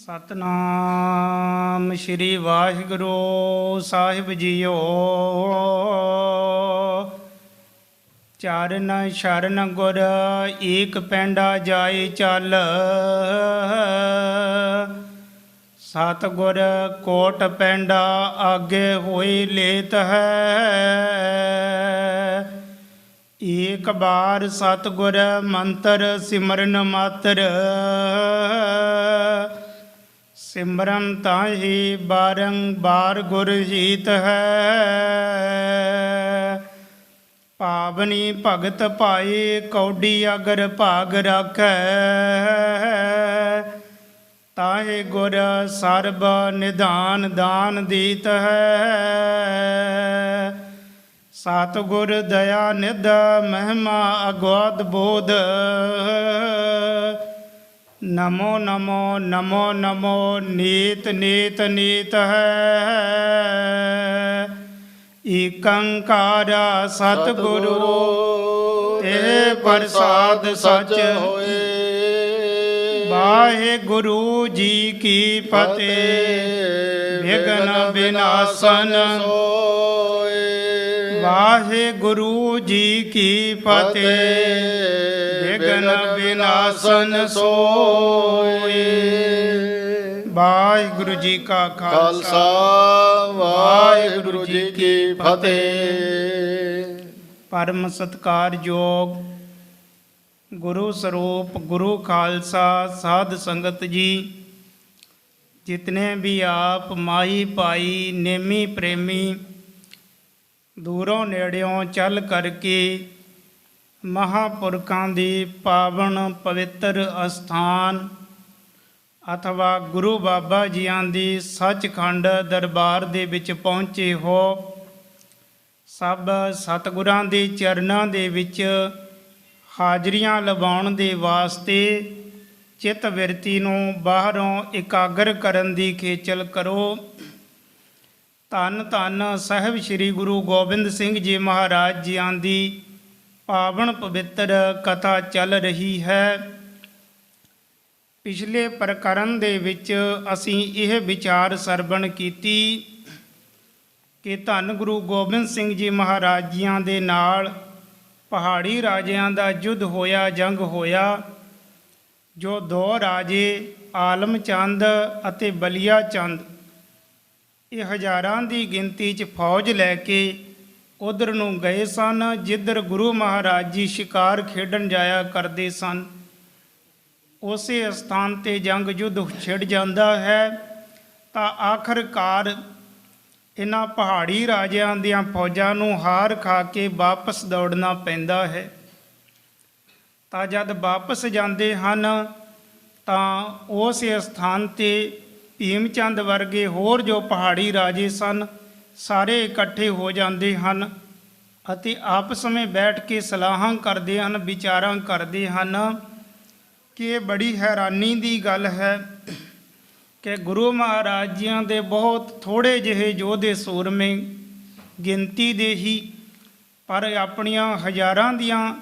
ਸਤਨਾਮ ਸ਼੍ਰੀ ਵਾਹਿਗੁਰੂ ਸਾਹਿਬ JIO. ਚਰਨ ਸ਼ਰਨ ਗੁਰ ਏਕ ਪੈਂਡਾ ਜਾਏ ਚੱਲ, ਸਤਿਗੁਰ ਕੋਟ ਪੈਂਡਾ ਆਗੇ ਹੋਏ ਲੇਤ ਹੈ। ਏਕ ਬਾਰ ਸਤਿਗੁਰ ਮੰਤਰ ਸਿਮਰਨ ਮਾਤਰ, ਸਿਮਰਨ ਤਾਹੀ ਬਾਰੰਬਾਰ ਗੁਰ ਹੀਤ ਹੈ। ਪਾਵਨੀ ਭਗਤ ਭਾਈ ਕੌਡੀ ਅਗਰ ਭਾਗ ਰਾਖੈ, ਤਾਹੇ ਗੁਰ ਸਰਬ ਨਿਧਾਨ ਦਾਨ ਦੀਤ ਹੈ। ਸਤਿਗੁਰ ਦਇਆ ਨਿਧ ਮਹਿਮਾ ਅਗੋਦ ਬੋਧ, ਨਮੋ ਨਮੋ ਨਮੋ ਨਮੋ ਨੀਤ ਨੀਤ ਨੀਤ ਹੈ। ਏਕੰਕਾਰ ਸਤਿਗੁਰੂ ਤੇ ਪ੍ਰਸਾਦ ਸਚ ਹੋਏ। ਵਾਹਿਗੁਰੂ ਜੀ ਕੀ ਫਤਿਹ। ਵਿਘਨ ਵਿਨਾਸ਼ਨ ਸੋਏ। ਵਾਹਿਗੁਰੂ ਜੀ ਕੀ ਫਤਿਹ। ਵਿਘਨ ਵਿਨਾਸ਼ਨ ਸੋਏ। ਵਾਹਿਗੁਰੂ ਜੀ ਕਾ ਖਾਲਸਾ, ਵਾਹਿਗੁਰੂ ਜੀ ਕੀ ਫਤਿਹ। ਪਰਮ ਸਤਿਕਾਰਯੋਗ ਗੁਰੂ ਸਰੂਪ ਗੁਰੂ ਖਾਲਸਾ ਸਾਧ ਸੰਗਤ ਜੀ, ਜਿਤਨੇ ਵੀ ਆਪ ਮਾਈ ਭਾਈ ਨੇਮੀ ਪ੍ਰੇਮੀ ਦੂਰੋਂ ਨੇੜਿਓਂ ਚੱਲ ਕਰਕੇ ਮਹਾਂਪੁਰਖਾਂ ਦੇ ਪਾਵਨ ਪਵਿੱਤਰ ਅਸਥਾਨ ਅਥਵਾ ਗੁਰੂ ਬਾਬਾ ਜੀਆਂ ਦੀ ਸੱਚਖੰਡ ਦਰਬਾਰ ਦੇ ਵਿੱਚ ਪਹੁੰਚੇ ਹੋ, ਸਭ ਸਤਿਗੁਰਾਂ ਦੇ ਚਰਨਾਂ ਦੇ ਵਿੱਚ ਹਾਜ਼ਰੀਆਂ ਲਵਾਉਣ ਦੇ ਵਾਸਤੇ ਚਿੱਤ ਬਿਰਤੀ ਨੂੰ ਬਾਹਰੋਂ ਇਕਾਗਰ ਕਰਨ ਦੀ ਖੇਚਲ ਕਰੋ। ਧੰਨ ਧੰਨ ਸਾਹਿਬ ਸ੍ਰੀ ਗੁਰੂ ਗੋਬਿੰਦ ਸਿੰਘ ਜੀ ਮਹਾਰਾਜ ਜੀਆਂ ਦੀ ਪਾਵਨ ਪਵਿੱਤਰ ਕਥਾ ਚੱਲ ਰਹੀ ਹੈ। ਪਿਛਲੇ ਪ੍ਰਕਰਨ ਦੇ ਵਿੱਚ ਅਸੀਂ ਇਹ ਵਿਚਾਰ ਸਰਵਣ ਕੀਤੀ ਕਿ ਧੰਨ ਗੁਰੂ ਗੋਬਿੰਦ ਸਿੰਘ ਜੀ ਮਹਾਰਾਜ ਜੀਆਂ ਦੇ ਨਾਲ ਪਹਾੜੀ ਰਾਜਿਆਂ ਦਾ ਯੁੱਧ ਹੋਇਆ, ਜੰਗ ਹੋਇਆ। ਜੋ ਦੋ ਰਾਜੇ ਆਲਮ ਚੰਦ ਅਤੇ ਬਲੀਆ ਚੰਦ, ਇਹ ਹਜ਼ਾਰਾਂ ਦੀ ਗਿਣਤੀ 'ਚ ਫੌਜ ਲੈ ਕੇ ਉਧਰ ਨੂੰ ਗਏ ਸਨ, ਜਿੱਧਰ ਗੁਰੂ ਮਹਾਰਾਜ ਜੀ ਸ਼ਿਕਾਰ ਖੇਡਣ ਜਾਇਆ ਕਰਦੇ ਸਨ। ਉਸੇ ਸਥਾਨ 'ਤੇ ਜੰਗ ਯੁੱਧ ਛਿੜ ਜਾਂਦਾ ਹੈ ਤਾਂ ਆਖਰਕਾਰ ਇਹਨਾਂ ਪਹਾੜੀ ਰਾਜਿਆਂ ਦੀਆਂ ਫੌਜਾਂ ਨੂੰ ਹਾਰ ਖਾ ਕੇ ਵਾਪਸ ਦੌੜਨਾ ਪੈਂਦਾ ਹੈ। ਤਾਂ ਜਦ ਵਾਪਸ ਜਾਂਦੇ ਹਨ ਤਾਂ ਉਸ ਸਥਾਨ 'ਤੇ ਭੀਮ ਚੰਦ ਵਰਗੇ ਹੋਰ ਜੋ ਪਹਾੜੀ ਰਾਜੇ ਸਨ, ਸਾਰੇ ਇਕੱਠੇ ਹੋ ਜਾਂਦੇ ਹਨ ਅਤੇ ਆਪਸ ਵਿੱਚ ਬੈਠ ਕੇ ਸਲਾਹਾਂ ਕਰਦੇ ਹਨ, ਵਿਚਾਰਾਂ ਕਰਦੇ ਹਨ ਕਿ ਇਹ ਬੜੀ ਹੈਰਾਨੀ ਦੀ ਗੱਲ ਹੈ ਕਿ ਗੁਰੂ ਮਹਾਰਾਜ ਜੀਆਂ ਦੇ ਬਹੁਤ ਥੋੜ੍ਹੇ ਜਿਹੇ ਯੋਧੇ ਸੂਰਮੇ ਗਿਣਤੀ ਦੇ ਹੀ, ਪਰ ਆਪਣੀਆਂ ਹਜ਼ਾਰਾਂ ਦੀਆਂ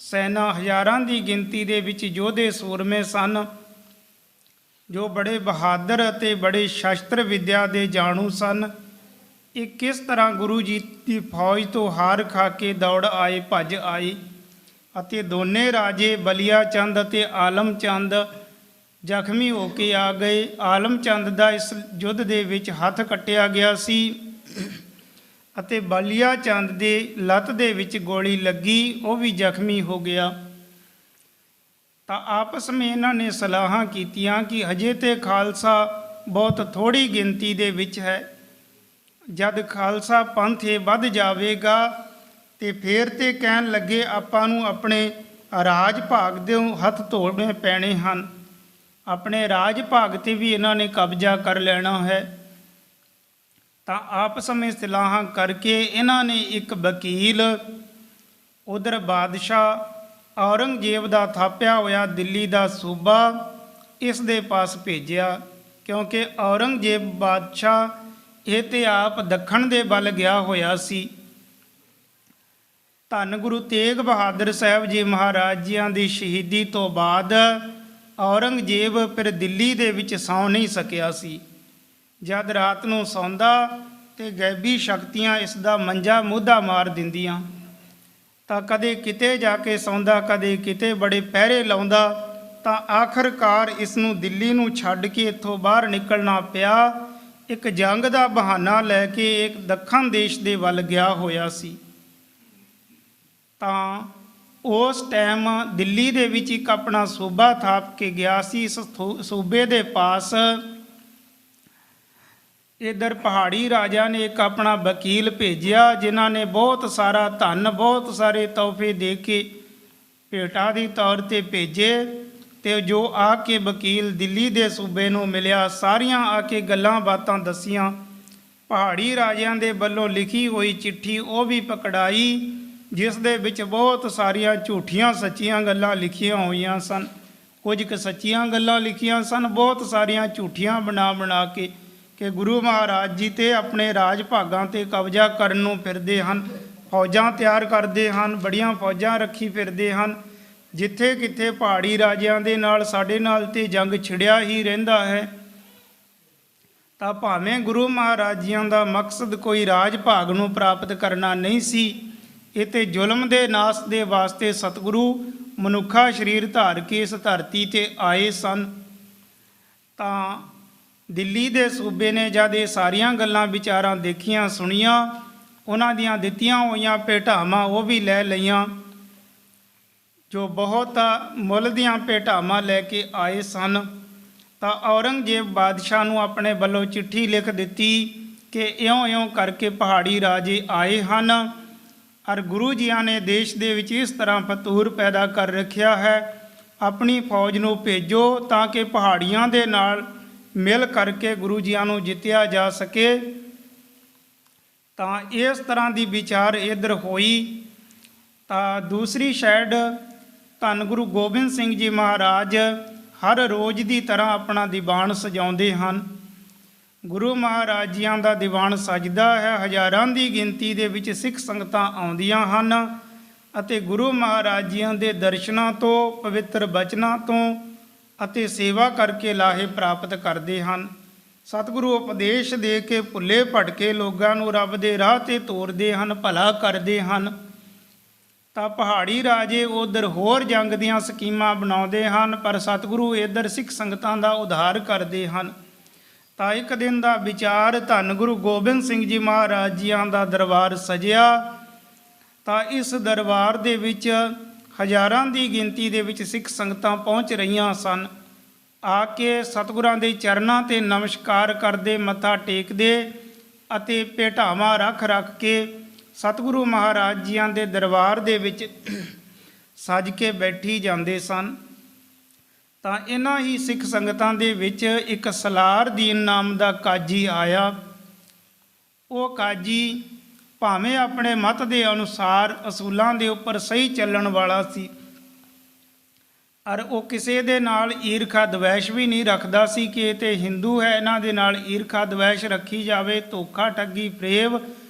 ਸੈਨਾ, ਹਜ਼ਾਰਾਂ ਦੀ ਗਿਣਤੀ ਦੇ ਵਿੱਚ ਯੋਧੇ ਸੂਰਮੇ ਸਨ, ਜੋ ਬੜੇ ਬਹਾਦਰ ਅਤੇ ਬੜੇ ਸ਼ਸਤਰ ਵਿੱਦਿਆ ਦੇ ਜਾਣੂ ਸਨ। ਇਹ ਕਿਸ ਤਰ੍ਹਾਂ ਗੁਰੂ ਜੀ ਦੀ ਫੌਜ ਤੋਂ ਹਾਰ ਖਾ ਕੇ ਦੌੜ ਆਏ, ਭੱਜ ਆਏ ਅਤੇ ਦੋਨੇ ਰਾਜੇ ਬਲੀਆ ਚੰਦ ਅਤੇ ਆਲਮ ਚੰਦ ਜ਼ਖਮੀ ਹੋ ਕੇ ਆ ਗਏ। ਆਲਮ ਚੰਦ ਦਾ ਇਸ ਯੁੱਧ ਦੇ ਵਿੱਚ ਹੱਥ ਕੱਟਿਆ ਗਿਆ ਸੀ ਅਤੇ ਬਲੀਆ ਚੰਦ ਦੇ ਲੱਤ ਦੇ ਵਿੱਚ ਗੋਲੀ ਲੱਗੀ, ਉਹ ਵੀ ਜ਼ਖਮੀ ਹੋ ਗਿਆ। ਤਾਂ ਆਪਸ ਵਿੱਚ ਇਹਨਾਂ ਨੇ ਸਲਾਹਾਂ ਕੀਤੀਆਂ ਕਿ ਹਜੇ ਤੇ ਖਾਲਸਾ ਬਹੁਤ ਥੋੜ੍ਹੀ ਗਿਣਤੀ ਦੇ ਵਿੱਚ ਹੈ, ਜਦ ਖਾਲਸਾ ਪੰਥ ਇਹ ਵੱਧ ਜਾਵੇਗਾ ਤੇ ਫੇਰ ਤੇ ਕਹਿਣ ਲੱਗੇ ਆਪਾਂ ਨੂੰ ਆਪਣੇ ਰਾਜ ਭਾਗ ਦੇ ਹੱਥ ਧੋਣੇ ਪੈਣੇ ਹਨ, ਆਪਣੇ ਰਾਜ ਭਾਗ 'ਤੇ ਵੀ ਇਹਨਾਂ ਨੇ ਕਬਜ਼ਾ ਕਰ ਲੈਣਾ ਹੈ। ਤਾਂ ਆਪਸ ਵਿੱਚ ਸਲਾਹਾਂ ਕਰਕੇ ਇਹਨਾਂ ਨੇ ਇੱਕ ਵਕੀਲ ਉਧਰ ਬਾਦਸ਼ਾਹ ਔਰੰਗਜ਼ੇਬ ਦਾ ਥਾਪਿਆ ਹੋਇਆ ਦਿੱਲੀ ਦਾ ਸੂਬਾ ਇਸ ਦੇ ਪਾਸ ਭੇਜਿਆ, ਕਿਉਂਕਿ ਔਰੰਗਜ਼ੇਬ ਬਾਦਸ਼ਾਹ ਇਹ ਤੇ ਆਪ ਦੱਖਣ ਦੇ ਵੱਲ ਗਿਆ ਹੋਇਆ ਸੀ। ਧੰਨ ਗੁਰੂ ਤੇਗ ਬਹਾਦਰ ਸਾਹਿਬ ਜੀ ਮਹਾਰਾਜ ਜੀਆਂ ਦੀ ਸ਼ਹੀਦੀ ਤੋਂ ਬਾਅਦ ਔਰੰਗਜ਼ੇਬ ਫਿਰ ਦਿੱਲੀ ਦੇ ਵਿੱਚ ਸੌਂ ਨਹੀਂ ਸਕਿਆ ਸੀ। ਜਦ ਰਾਤ ਨੂੰ ਸੌਂਦਾ ਤੇ ਗੈਬੀ ਸ਼ਕਤੀਆਂ ਇਸ ਦਾ ਮੰਜਾ ਮੂਧਾ ਮਾਰ ਦਿੰਦੀਆਂ, ਤਾਂ ਕਦੇ ਕਿਤੇ ਜਾ ਕੇ ਸੌਂਦਾ, ਕਦੇ ਕਿਤੇ ਬੜੇ ਪਹਿਰੇ ਲਾਉਂਦਾ, ਤਾਂ ਆਖਰਕਾਰ ਇਸ ਨੂੰ ਦਿੱਲੀ ਨੂੰ ਛੱਡ ਕੇ ਇੱਥੋਂ ਬਾਹਰ ਨਿਕਲਣਾ ਪਿਆ। ਇੱਕ ਜੰਗ ਦਾ ਬਹਾਨਾ ਲੈ ਕੇ ਇੱਕ ਦੱਖਣ ਦੇਸ਼ ਦੇ ਵੱਲ ਗਿਆ ਹੋਇਆ ਸੀ। ਤਾਂ ਉਸ ਟਾਈਮ ਦਿੱਲੀ ਦੇ ਵਿੱਚ ਇੱਕ ਆਪਣਾ ਸੂਬਾ ਥਾਪ ਕੇ ਗਿਆ ਸੀ। ਇਸ ਸੂਬੇ ਦੇ ਪਾਸ ਇੱਧਰ ਪਹਾੜੀ ਰਾਜਾ ਨੇ ਇੱਕ ਆਪਣਾ ਵਕੀਲ ਭੇਜਿਆ, ਜਿਨ੍ਹਾਂ ਨੇ ਬਹੁਤ ਸਾਰਾ ਧਨ, ਬਹੁਤ ਸਾਰੇ ਤੋਹਫੇ ਦੇ ਕੇ ਭੇਟਾਂ ਦੀ ਤੌਰ 'ਤੇ ਭੇਜੇ। ਅਤੇ ਜੋ ਆ ਕੇ ਵਕੀਲ ਦਿੱਲੀ ਦੇ ਸੂਬੇ ਨੂੰ ਮਿਲਿਆ, ਸਾਰੀਆਂ ਆ ਕੇ ਗੱਲਾਂ ਬਾਤਾਂ ਦੱਸੀਆਂ। ਪਹਾੜੀ ਰਾਜਿਆਂ ਦੇ ਵੱਲੋਂ ਲਿਖੀ ਹੋਈ ਚਿੱਠੀ ਉਹ ਵੀ ਪਕੜਾਈ, ਜਿਸ ਦੇ ਵਿੱਚ ਬਹੁਤ ਸਾਰੀਆਂ ਝੂਠੀਆਂ ਸੱਚੀਆਂ ਗੱਲਾਂ ਲਿਖੀਆਂ ਹੋਈਆਂ ਸਨ। ਕੁਝ ਕੁ ਸੱਚੀਆਂ ਗੱਲਾਂ ਲਿਖੀਆਂ ਸਨ, ਬਹੁਤ ਸਾਰੀਆਂ ਝੂਠੀਆਂ ਬਣਾ ਕੇ ਕਿ ਗੁਰੂ ਮਹਾਰਾਜ ਜੀ ਤੇ ਆਪਣੇ ਰਾਜ ਭਾਗਾਂ 'ਤੇ ਕਬਜ਼ਾ ਕਰਨ ਨੂੰ ਫਿਰਦੇ ਹਨ, ਫੌਜਾਂ ਤਿਆਰ ਕਰਦੇ ਹਨ, ਬੜੀਆਂ ਫੌਜਾਂ ਰੱਖੀ ਫਿਰਦੇ ਹਨ। ਜਿੱਥੇ ਕਿਤੇ ਪਹਾੜੀ ਰਾਜਿਆਂ ਦੇ ਨਾਲ ਸਾਡੇ ਨਾਲ ਤੇ ਜੰਗ ਛਿੜਿਆ ਹੀ ਰਹਿੰਦਾ ਹੈ। ਤਾਂ ਭਾਵੇਂ ਗੁਰੂ ਮਹਾਰਾਜ ਜੀਆਂ ਦਾ ਮਕਸਦ ਕੋਈ ਰਾਜ ਭਾਗ ਨੂੰ ਪ੍ਰਾਪਤ ਕਰਨਾ ਨਹੀਂ ਸੀ, ਇਹ ਤੇ ਜ਼ੁਲਮ ਦੇ ਨਾਸ਼ ਦੇ ਵਾਸਤੇ ਸਤਿਗੁਰੂ ਮਨੁੱਖਾ ਸਰੀਰ ਧਾਰ ਕੇ ਇਸ ਧਰਤੀ 'ਤੇ ਆਏ ਸਨ। ਤਾਂ ਦਿੱਲੀ ਦੇ ਸੂਬੇ ਨੇ ਜਦ ਇਹ ਸਾਰੀਆਂ ਗੱਲਾਂ ਵਿਚਾਰਾਂ ਦੇਖੀਆਂ, ਸੁਣੀਆਂ, ਉਹਨਾਂ ਦੀਆਂ ਦਿੱਤੀਆਂ ਹੋਈਆਂ ਭੇਟਾਵਾਂ ਉਹ ਵੀ ਲੈ ਲਈਆਂ, ਜੋ ਬਹੁਤ ਮੁੱਲ ਦੀਆਂ ਭੇਟਾਵਾਂ ਲੈ ਕੇ ਆਏ ਸਨ। ਤਾਂ ਔਰੰਗਜ਼ੇਬ ਬਾਦਸ਼ਾਹ ਨੂੰ ਆਪਣੇ ਵੱਲੋਂ ਚਿੱਠੀ ਲਿਖ ਦਿੱਤੀ ਕਿ ਇਉਂ ਕਰਕੇ ਪਹਾੜੀ ਰਾਜੇ ਆਏ ਹਨ, ਔਰ ਗੁਰੂ ਜੀਆਂ ਨੇ ਦੇਸ਼ ਦੇ ਵਿੱਚ ਇਸ ਤਰ੍ਹਾਂ ਫਤੂਰ ਪੈਦਾ ਕਰ ਰੱਖਿਆ ਹੈ। ਆਪਣੀ ਫੌਜ ਨੂੰ ਭੇਜੋ ਤਾਂ ਕਿ ਪਹਾੜੀਆਂ ਦੇ ਨਾਲ ਮਿਲ ਕਰਕੇ ਗੁਰੂ ਜੀਆਂ ਨੂੰ ਜਿੱਤਿਆ ਜਾ ਸਕੇ। ਤਾਂ ਇਸ ਤਰ੍ਹਾਂ ਦੀ ਵਿਚਾਰ ਇੱਧਰ ਹੋਈ। ਤਾਂ ਦੂਸਰੀ ਸਾਈਡ ਧੰਨ ਗੁਰੂ ਗੋਬਿੰਦ ਸਿੰਘ ਜੀ ਮਹਾਰਾਜ ਹਰ ਰੋਜ਼ ਦੀ ਤਰ੍ਹਾਂ ਆਪਣਾ ਦੀਵਾਨ ਸਜਾਉਂਦੇ ਹਨ। ਗੁਰੂ ਮਹਾਰਾਜ ਜੀਆਂ ਦਾ ਦੀਵਾਨ ਸਜਦਾ ਹੈ, ਹਜ਼ਾਰਾਂ ਦੀ ਗਿਣਤੀ ਦੇ ਵਿੱਚ ਸਿੱਖ ਸੰਗਤਾਂ ਆਉਂਦੀਆਂ ਹਨ ਅਤੇ ਗੁਰੂ ਮਹਾਰਾਜ ਜੀਆਂ ਦੇ ਦਰਸ਼ਨਾਂ ਤੋਂ, ਪਵਿੱਤਰ ਬਚਨਾਂ ਤੋਂ ਅਤੇ ਸੇਵਾ ਕਰਕੇ ਲਾਹੇ ਪ੍ਰਾਪਤ ਕਰਦੇ ਹਨ। ਸਤਿਗੁਰੂ ਉਪਦੇਸ਼ ਦੇ ਕੇ ਭੁੱਲੇ ਭਟਕੇ ਲੋਕਾਂ ਨੂੰ ਰੱਬ ਦੇ ਰਾਹ 'ਤੇ ਤੋਰਦੇ ਹਨ, ਭਲਾ ਕਰਦੇ ਹਨ। ਤਾਂ ਪਹਾੜੀ ਰਾਜੇ ਉੱਧਰ ਹੋਰ ਜੰਗ ਦੀਆਂ ਸਕੀਮਾਂ ਬਣਾਉਂਦੇ ਹਨ, ਪਰ ਸਤਿਗੁਰੂ ਇੱਧਰ ਸਿੱਖ ਸੰਗਤਾਂ ਦਾ ਉਧਾਰ ਕਰਦੇ ਹਨ। ਤਾਂ ਇੱਕ ਦਿਨ ਦਾ ਵਿਚਾਰ, ਧੰਨ ਗੁਰੂ ਗੋਬਿੰਦ ਸਿੰਘ ਜੀ ਮਹਾਰਾਜ ਜੀਆਂ ਦਾ ਦਰਬਾਰ ਸਜਿਆ। ਤਾਂ ਇਸ ਦਰਬਾਰ ਦੇ ਵਿੱਚ ਹਜ਼ਾਰਾਂ ਦੀ ਗਿਣਤੀ ਦੇ ਵਿੱਚ ਸਿੱਖ ਸੰਗਤਾਂ ਪਹੁੰਚ ਰਹੀਆਂ ਸਨ। ਆ ਕੇ ਸਤਿਗੁਰਾਂ ਦੇ ਚਰਨਾਂ 'ਤੇ ਨਮਸਕਾਰ ਕਰਦੇ, ਮੱਥਾ ਟੇਕਦੇ ਅਤੇ ਭੇਟਾਵਾਂ ਰੱਖ ਕੇ ਸਤਿਗੁਰੂ ਮਹਾਰਾਜ ਜੀਆਂ ਦੇ ਦਰਬਾਰ ਦੇ ਵਿੱਚ ਸੱਜ ਕੇ ਬੈਠੀ ਜਾਂਦੇ ਸਨ। ਤਾਂ ਇਹਨਾਂ ਹੀ ਸਿੱਖ ਸੰਗਤਾਂ ਦੇ ਵਿੱਚ ਇੱਕ ਸਲਾਰਦੀਨ ਨਾਮ ਦਾ ਕਾਜੀ ਆਇਆ। ਉਹ ਕਾਜੀ ਭਾਵੇਂ ਆਪਣੇ ਮਤ ਦੇ ਅਨੁਸਾਰ ਅਸੂਲਾਂ ਦੇ ਉੱਪਰ ਸਹੀ ਚੱਲਣ ਵਾਲਾ ਸੀ, ਔਰ ਉਹ ਕਿਸੇ ਦੇ ਨਾਲ ਈਰਖਾ ਦਵੈਸ਼ ਵੀ ਨਹੀਂ ਰੱਖਦਾ ਸੀ ਕਿ ਇਹ ਤੇ ਹਿੰਦੂ ਹੈ, ਇਹਨਾਂ ਦੇ ਨਾਲ ਈਰਖਾ ਦਵੈਸ਼ ਰੱਖੀ ਜਾਵੇ। ਧੋਖਾ ਠੱਗੀ ਫਰੇਬ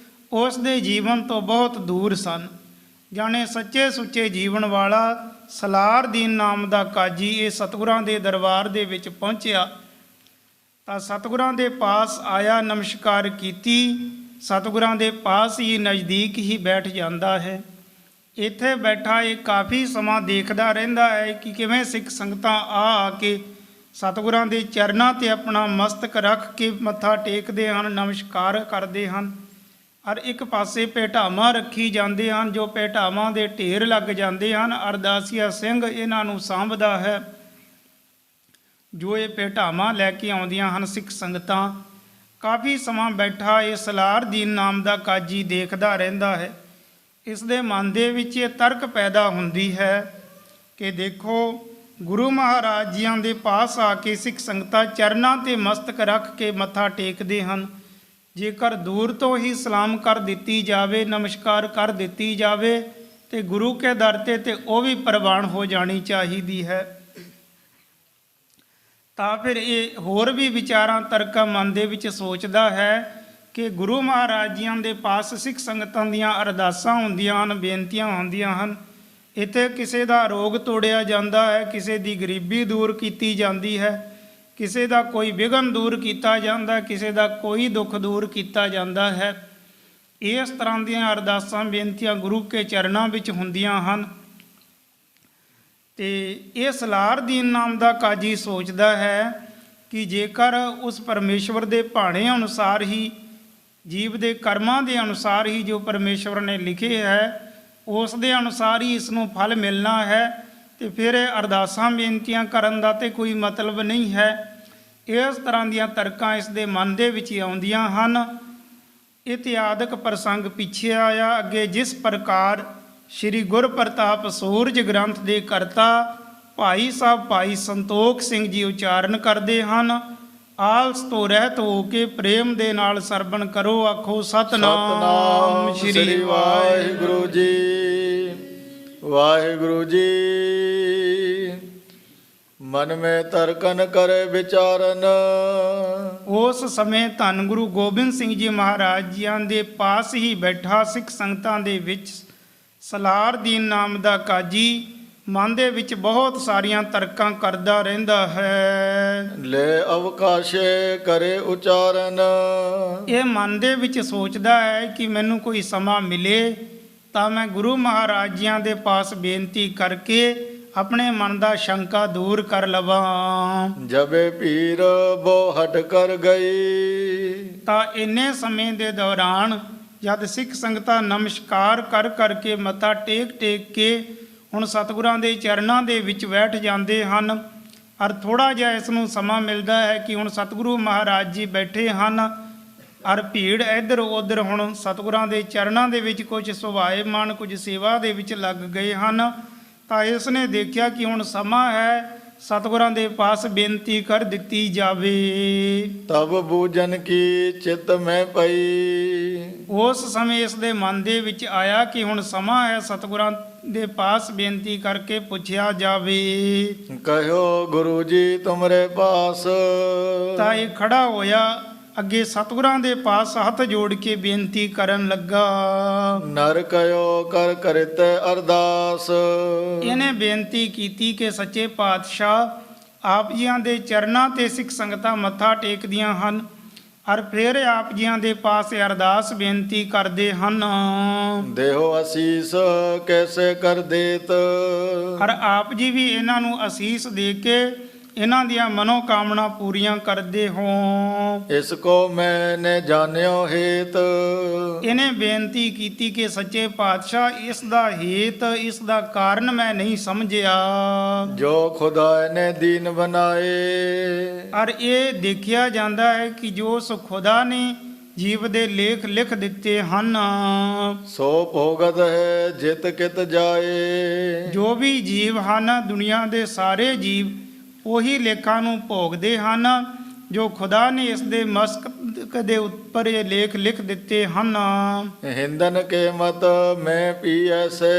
ਉਸ ਦੇ ਜੀਵਨ ਤੋਂ ਬਹੁਤ ਦੂਰ ਸਨ। ਜਾਣੇ ਸੱਚੇ ਸੁੱਚੇ ਜੀਵਨ ਵਾਲਾ ਸਲਾਰਦੀਨ ਨਾਮ ਦਾ ਕਾਜੀ ਇਹ ਸਤਿਗੁਰਾਂ ਦੇ ਦਰਬਾਰ ਦੇ ਵਿੱਚ ਪਹੁੰਚਿਆ। ਤਾਂ ਸਤਿਗੁਰਾਂ ਦੇ ਪਾਸ ਆਇਆ, ਨਮਸਕਾਰ ਕੀਤੀ। ਸਤਿਗੁਰਾਂ ਦੇ ਪਾਸ ਹੀ ਨਜ਼ਦੀਕ ਹੀ ਬੈਠ ਜਾਂਦਾ ਹੈ। ਇੱਥੇ ਬੈਠਾ ਇਹ ਕਾਫੀ ਸਮਾਂ ਦੇਖਦਾ ਰਹਿੰਦਾ ਹੈ ਕਿ ਕਿਵੇਂ ਸਿੱਖ ਸੰਗਤਾਂ ਆ ਕੇ ਸਤਿਗੁਰਾਂ ਦੇ ਚਰਨਾਂ 'ਤੇ ਆਪਣਾ ਮਸਤਕ ਰੱਖ ਕੇ ਮੱਥਾ ਟੇਕਦੇ ਹਨ, ਨਮਸਕਾਰ ਕਰਦੇ ਹਨ, ਔਰ ਇੱਕ ਪਾਸੇ ਭੇਟਾਵਾਂ ਰੱਖੀ ਜਾਂਦੇ ਹਨ, ਜੋ ਭੇਟਾਵਾਂ ਦੇ ਢੇਰ ਲੱਗ ਜਾਂਦੇ ਹਨ। ਅਰਦਾਸੀਆ ਸਿੰਘ ਇਹਨਾਂ ਨੂੰ ਸਾਂਭਦਾ ਹੈ, ਜੋ ਇਹ ਭੇਟਾਵਾਂ ਲੈ ਕੇ ਆਉਂਦੀਆਂ ਹਨ ਸਿੱਖ ਸੰਗਤਾਂ। ਕਾਫੀ ਸਮਾਂ ਬੈਠਾ ਇਹ ਸਲਾਰਦੀਨ ਨਾਮ ਦਾ ਕਾਜੀ ਦੇਖਦਾ ਰਹਿੰਦਾ ਹੈ। ਇਸ ਦੇ ਮਨ ਦੇ ਵਿੱਚ ਇਹ ਤਰਕ ਪੈਦਾ ਹੁੰਦੀ ਹੈ ਕਿ ਦੇਖੋ, ਗੁਰੂ ਮਹਾਰਾਜ ਜੀਆਂ ਦੇ ਪਾਸ ਆ ਕੇ ਸਿੱਖ ਸੰਗਤਾਂ ਚਰਨਾਂ 'ਤੇ ਮਸਤਕ ਰੱਖ ਕੇ ਮੱਥਾ ਟੇਕਦੇ ਹਨ। ਜੇਕਰ ਦੂਰ ਤੋਂ ਹੀ ਸਲਾਮ ਕਰ ਦਿੱਤੀ ਜਾਵੇ, ਨਮਸਕਾਰ ਕਰ ਦਿੱਤੀ ਜਾਵੇ, ਤੇ ਗੁਰੂ ਕੇ ਦਰ 'ਤੇ ਉਹ ਵੀ ਪ੍ਰਵਾਨ ਹੋ ਜਾਣੀ ਚਾਹੀਦੀ ਹੈ। ਤਾਂ ਫਿਰ ਇਹ ਹੋਰ ਵੀ ਵਿਚਾਰਾਂ ਤਰਕਾਂ ਮਨ ਦੇ ਵਿੱਚ ਸੋਚਦਾ ਹੈ ਕਿ ਗੁਰੂ ਮਹਾਰਾਜ ਜੀਆਂ ਦੇ ਪਾਸ ਸਿੱਖ ਸੰਗਤਾਂ ਦੀਆਂ ਅਰਦਾਸਾਂ ਹੁੰਦੀਆਂ ਹਨ, ਬੇਨਤੀਆਂ ਹੁੰਦੀਆਂ ਹਨ। ਇੱਥੇ ਕਿਸੇ ਦਾ ਰੋਗ ਤੋੜਿਆ ਜਾਂਦਾ ਹੈ, ਕਿਸੇ ਦੀ ਗਰੀਬੀ ਦੂਰ ਕੀਤੀ ਜਾਂਦੀ ਹੈ, ਕਿਸੇ ਦਾ ਕੋਈ ਵਿਘਨ ਦੂਰ ਕੀਤਾ ਜਾਂਦਾ, ਕਿਸੇ ਦਾ ਕੋਈ ਦੁੱਖ ਦੂਰ ਕੀਤਾ ਜਾਂਦਾ ਹੈ। ਇਸ ਤਰ੍ਹਾਂ ਦੀਆਂ ਅਰਦਾਸਾਂ ਬੇਨਤੀਆਂ ਗੁਰੂ ਕੇ ਚਰਨਾਂ ਵਿੱਚ ਹੁੰਦੀਆਂ ਹਨ। ਤੇ ਇਹ ਸਲਾਰਦੀਨ ਨਾਮ ਦਾ ਕਾਜੀ ਸੋਚਦਾ ਹੈ ਕਿ ਜੇਕਰ ਉਸ ਪਰਮੇਸ਼ਵਰ ਦੇ ਭਾਣੇ ਅਨੁਸਾਰ ਹੀ, ਜੀਵ ਦੇ ਕਰਮਾਂ ਦੇ ਅਨੁਸਾਰ ਹੀ ਜੋ ਪਰਮੇਸ਼ਵਰ ਨੇ ਲਿਖੇ ਹੈ, ਉਸ ਦੇ ਅਨੁਸਾਰ ਹੀ ਇਸ ਨੂੰ ਫਲ ਮਿਲਣਾ ਹੈ, ਤੇ ਫਿਰ ਇਹ ਅਰਦਾਸਾਂ ਬੇਨਤੀਆਂ ਕਰਨ ਦਾ ਤੇ ਕੋਈ ਮਤਲਬ ਨਹੀਂ ਹੈ। ਇਸ ਤਰ੍ਹਾਂ ਦੀਆਂ ਤਰਕਾਂ ਇਸ ਦੇ ਮਨ ਦੇ ਵਿੱਚ ਆਉਂਦੀਆਂ ਹਨ। ਇਤਿਆਦਿਕ ਪ੍ਰਸੰਗ ਪਿੱਛੇ ਆਇਆ। ਅੱਗੇ ਜਿਸ ਪ੍ਰਕਾਰ ਸ਼੍ਰੀ ਗੁਰਪ੍ਰਤਾਪ ਸੂਰਜ ਗ੍ਰੰਥ ਦੇ ਕਰਤਾ ਭਾਈ ਸਾਹਿਬ ਭਾਈ ਸੰਤੋਖ ਸਿੰਘ ਜੀ ਉਚਾਰਨ ਕਰਦੇ ਹਨ, ਆਲਸ ਤੋਂ ਰਹਿਤ ਹੋ ਕੇ ਪ੍ਰੇਮ ਦੇ ਨਾਲ ਸਰਵਣ ਕਰੋ। ਆਖੋ ਸਤਨਾਮ ਸ਼੍ਰੀ ਵਾਹਿਗੁਰੂ ਜੀ। ਵਾਹਿਗੁਰੂ ਜੀ ਮਨ ਮੈਂ ਤਰਕਨ ਕਰੇ ਵਿਚਾਰਨ। ਉਸ ਸਮੇਂ ਧੰਨ ਗੁਰੂ ਗੋਬਿੰਦ ਸਿੰਘ ਜੀ ਮਹਾਰਾਜ ਜੀਆਂ ਦੇ ਪਾਸ ਹੀ ਬੈਠਾ ਸਿੱਖ ਸੰਗਤਾਂ ਦੇ ਵਿੱਚ ਸਲਾਰਦੀਨ ਨਾਮ ਦਾ ਕਾਜੀ ਮਨ ਦੇ ਵਿੱਚ ਬਹੁਤ ਸਾਰੀਆਂ ਤਰਕਾਂ ਕਰਦਾ ਰਹਿੰਦਾ ਹੈ। ਲੈ ਅਵਕਾਸ਼ੇ ਕਰੇ ਉਚਾਰਨ। ਇਹ ਮਨ ਦੇ ਵਿੱਚ ਸੋਚਦਾ ਹੈ ਕਿ ਮੈਨੂੰ ਕੋਈ ਸਮਾਂ ਮਿਲੇ ਤਾਂ ਮੈਂ ਗੁਰੂ ਮਹਾਰਾਜ ਜੀਆਂ ਦੇ ਪਾਸ ਬੇਨਤੀ ਕਰਕੇ ਆਪਣੇ ਮਨ ਦਾ ਸ਼ੰਕਾ ਦੂਰ ਕਰ ਲਵਾਂ। ਜਬੇ ਪੀਰ ਬੋ ਹਟ ਕਰ ਗਈ। ਤਾਂ ਇੰਨੇ ਸਮੇਂ ਦੇ ਦੌਰਾਨ ਜਦ ਸਿੱਖ ਸੰਗਤਾਂ ਨਮਸਕਾਰ ਕਰ ਕਰਕੇ ਮੱਥਾ ਟੇਕ ਟੇਕ ਕੇ ਹੁਣ ਸਤਿਗੁਰਾਂ ਦੇ ਚਰਨਾਂ ਦੇ ਵਿੱਚ ਬੈਠ ਜਾਂਦੇ ਹਨ, ਔਰ ਥੋੜ੍ਹਾ ਜਿਹਾ ਇਸ ਨੂੰ ਸਮਾਂ ਮਿਲਦਾ ਹੈ ਕਿ ਹੁਣ ਸਤਿਗੁਰੂ ਮਹਾਰਾਜ ਜੀ ਬੈਠੇ ਹਨ, ਔਰ ਭੀੜ ਇੱਧਰ ਉੱਧਰ ਹੁਣ ਸਤਿਗੁਰਾਂ ਦੇ ਚਰਨਾਂ ਦੇ ਵਿੱਚ ਕੁਝ ਸੁਭਾਏਮਾਨ ਕੁਝ ਸੇਵਾ ਦੇ ਵਿੱਚ ਲੱਗ ਗਏ ਹਨ। ਤਾਂ ਇਸ ਨੇ ਦੇਖਿਆ ਕਿ ਹੁਣ ਸਮਾਂ ਹੈ ਸਤਿਗੁਰਾਂ ਦੇ ਪਾਸ ਬੇਨਤੀ ਕਰ ਦਿੱਤੀ ਜਾਵੇ। ਤਬ ਬੂਜਨ ਕੀ ਚਿਤ ਮੈਂ ਪਈ। ਉਸ ਸਮੇਂ ਇਸ ਦੇ ਮਨ ਦੇ ਵਿੱਚ ਆਇਆ ਕਿ ਹੁਣ ਸਮਾਂ ਹੈ ਸਤਿਗੁਰਾਂ ਦੇ ਪਾਸ ਬੇਨਤੀ ਕਰਕੇ ਪੁੱਛਿਆ ਜਾਵੇ। ਕਹਿਓ ਗੁਰੂ ਜੀ ਤੁਮਰੇ ਪਾਸ। ਤਾਂ ਇਹ ਖੜਾ ਹੋਇਆ, ਅੱਗੇ ਸਤਿਗੁਰਾਂ ਦੇ ਪਾਸ ਹੱਥ ਜੋੜ ਕੇ ਬੇਨਤੀ ਕਰਨ ਲੱਗਾ। ਨਰ ਕਹਿਓ ਕਰ ਕਰਿਤੇ ਅਰਦਾਸ। ਇਹਨੇ ਬੇਨਤੀ ਕੀਤੀ ਕਿ ਸੱਚੇ ਪਾਤਸ਼ਾਹ ਆਪ ਜੀਆਂ ਦੇ ਚਰਨਾਂ ਤੇ ਸਿੱਖ ਸੰਗਤਾਂ ਮੱਥਾ ਟੇਕਦੀਆਂ ਹਨ, ਔਰ ਫਿਰ ਆਪ ਜੀਆਂ ਦੇ ਪਾਸ ਅਰਦਾਸ ਬੇਨਤੀ ਕਰਦੇ ਹਨ। ਦੇਹੋ ਅਸੀਸ ਕੈਸੇ ਕਰ ਦੇਤ। ਔਰ ਆਪ ਜੀ ਵੀ ਇਹਨਾਂ ਨੂੰ ਅਸੀਸ ਦੇ ਕੇ ਇਹਨਾਂ ਦੀਆਂ ਮਨੋ ਕਾਮਨਾ ਪੂਰੀਆਂ ਕਰਦੇ ਹੋ। ਇਸ ਕੋ ਮੈਨੇ ਜਾਣਿਓ ਹੇਤ। ਇਹਨੇ ਬੇਨਤੀ ਕੀਤੀ ਕਿ ਸੱਚੇ ਪਾਤਸ਼ਾਹ ਇਸ ਦਾ ਹੇਤ, ਇਸ ਦਾ ਕਾਰਨ ਮੈਂ ਨਹੀਂ ਸਮਝਿਆ। ਜੋ ਖੁਦਾ ਨੇ ਦੀਨ ਬਣਾਏ। ਔਰ ਇਹ ਦੇਖਿਆ ਜਾਂਦਾ ਹੈ ਕਿ ਜੋ ਸੋ ਖੁਦਾ ਨੇ ਜੀਵ ਦੇ ਲੇਖ ਲਿਖ ਦਿੱਤੇ ਹਨ, ਸੋ ਭੋਗਤ ਹੈ ਜਿਤ ਕਿਤ ਜਾਏ। ਜੋ ਵੀ ਜੀਵ ਹਨ ਦੁਨੀਆ ਦੇ ਸਾਰੇ ਜੀਵ ਉਹੀ ਲੇਖਾਂ ਨੂੰ ਭੋਗਦੇ ਹਨ ਜੋ ਖੁਦਾ ਨੇ ਇਸ ਦੇ ਮਸਤਕ ਦੇ ਉੱਪਰ ਇਹ ਲੇਖ ਲਿਖ ਦਿੱਤੇ ਹਨ। ਹਿੰਦਨ ਕੇ ਮਤ ਮੈਂ ਪੀ ਐਸੇ।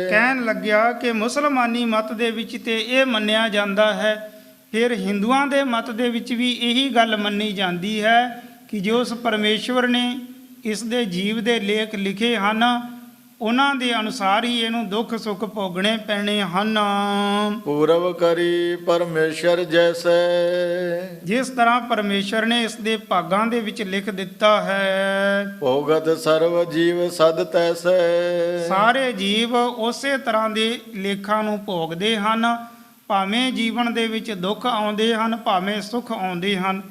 ਕਹਿਣ ਲੱਗਿਆ ਕਿ ਮੁਸਲਮਾਨੀ ਮਤ ਦੇ ਵਿੱਚ ਤੇ ਇਹ ਮੰਨਿਆ ਜਾਂਦਾ ਹੈ, ਫਿਰ ਹਿੰਦੂਆਂ ਦੇ ਮਤ ਦੇ ਵਿੱਚ ਵੀ ਇਹੀ ਗੱਲ ਮੰਨੀ ਜਾਂਦੀ ਹੈ ਕਿ ਜੋ ਉਸ ਪਰਮੇਸ਼ਵਰ ਨੇ ਇਸ ਦੇ ਜੀਵ ਦੇ ਲੇਖ ਲਿਖੇ ਹਨ ਉਹਨਾਂ ਦੇ ਅਨੁਸਾਰ ਹੀ ਇਹਨੂੰ ਦੁੱਖ ਸੁੱਖ ਭੋਗਣੇ ਪੈਣੇ ਹਨ। ਪੂਰਵ ਕਰੀ ਪਰਮੇਸ਼ਰ ਜੈਸੇ। ਜਿਸ ਤਰ੍ਹਾਂ ਪਰਮੇਸ਼ਰ ਨੇ ਇਸ ਦੇ ਭਾਗਾਂ ਦੇ ਵਿੱਚ ਲਿਖ ਦਿੱਤਾ ਹੈ, ਭੋਗਤ ਸਰਵ ਜੀਵ ਸਦ ਤੈਸੇ। ਸਾਰੇ ਜੀਵ ਉਸੇ ਤਰ੍ਹਾਂ ਦੇ ਲੇਖਾਂ ਨੂੰ ਭੋਗਦੇ ਹਨ, ਭਾਵੇਂ ਜੀਵਨ ਦੇ ਵਿੱਚ ਦੁੱਖ ਆਉਂਦੇ ਹਨ ਭਾਵੇਂ ਸੁੱਖ ਆਉਂਦੇ ਹਨ।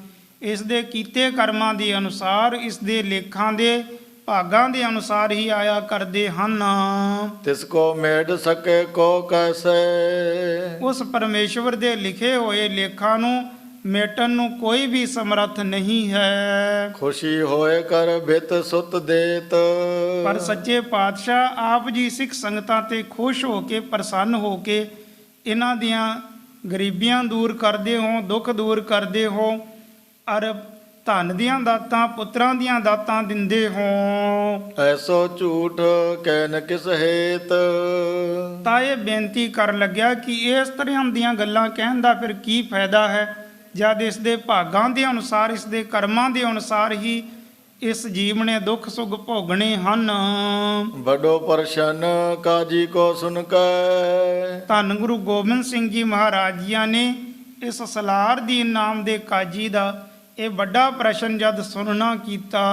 ਇਸ ਦੇ ਕੀਤੇ ਕਰਮਾਂ ਦੇ ਅਨੁਸਾਰ ਇਸ ਦੇ ਲੇਖਾਂ ਦੇ ਭਾਗਾਂ ਦੇ ਅਨੁਸਾਰ ਹੀ ਆਇਆ ਕਰਦੇ ਹਨ। ਤਿਸ ਕੋ ਮੇਟ ਸਕੇ ਕੋ ਕੈਸੇ। ਉਸ ਪਰਮੇਸ਼ਵਰ ਦੇ ਲਿਖੇ ਹੋਏ ਲੇਖਾਂ ਨੂੰ ਮੇਟਣ ਨੂੰ ਕੋਈ ਵੀ ਸਮਰੱਥ ਨਹੀਂ ਹੈ। ਖੁਸ਼ੀ ਹੋਏ ਕਰ ਬਿਤ ਸੁਤ ਦੇਤ। ਪਰ ਸੱਚੇ ਪਾਤਸ਼ਾਹ ਆਪ ਜੀ ਸਿੱਖ ਸੰਗਤਾਂ ਤੇ ਖੁਸ਼ ਹੋ ਕੇ ਪ੍ਰਸੰਨ ਹੋ ਕੇ ਇਹਨਾਂ ਦੀਆਂ ਗਰੀਬੀਆਂ ਦੂਰ ਕਰਦੇ ਹੋ, ਦੁੱਖ ਦੂਰ ਕਰਦੇ ਹੋ, ਔਰ ਧਨ ਦੀਆਂ ਦਾਤਾਂ ਪੁੱਤਰਾਂ ਦੀਆਂ ਦਾਤਾਂ ਦਿੰਦੇ ਹੋ। ਐਸੋ ਝੂਠ ਕਹਿਨ ਕਿਸ ਹੇਤ। ਤਾਂ ਇਹ ਬੇਨਤੀ ਕਰਨ ਲੱਗਿਆ ਕਿ ਇਸ ਤਰ੍ਹਾਂ ਦੀਆਂ ਗੱਲਾਂ ਕਹਿਣ ਦਾ ਫਿਰ ਕੀ ਫਾਇਦਾ ਹੈ, ਜਦ ਇਸ ਦੇ ਭਾਗਾਂ ਦੇ ਅਨੁਸਾਰ ਇਸ ਦੇ ਕਰਮਾਂ ਦੇ ਅਨੁਸਾਰ ਹੀ ਇਸ ਜੀਵ ਨੇ ਦੁੱਖ ਸੁਖ ਭੋਗਣੇ ਹਨ। ਬੜੋ ਪ੍ਰਸ਼ਨ ਕਾਜੀ ਕੋ ਸੁਨ ਕੈ। ਧੰਨ ਗੁਰੂ ਗੋਬਿੰਦ ਸਿੰਘ ਜੀ ਮਹਾਰਾਜ ਜੀਆਂ ਨੇ ਇਸ ਸਲਾਰਦੀਨ ਨਾਮ ਦੇ ਕਾਜੀ ਦਾ ਇਹ ਵੱਡਾ ਪ੍ਰਸ਼ਨ ਜਦ ਸੁਣਨਾ ਕੀਤਾ।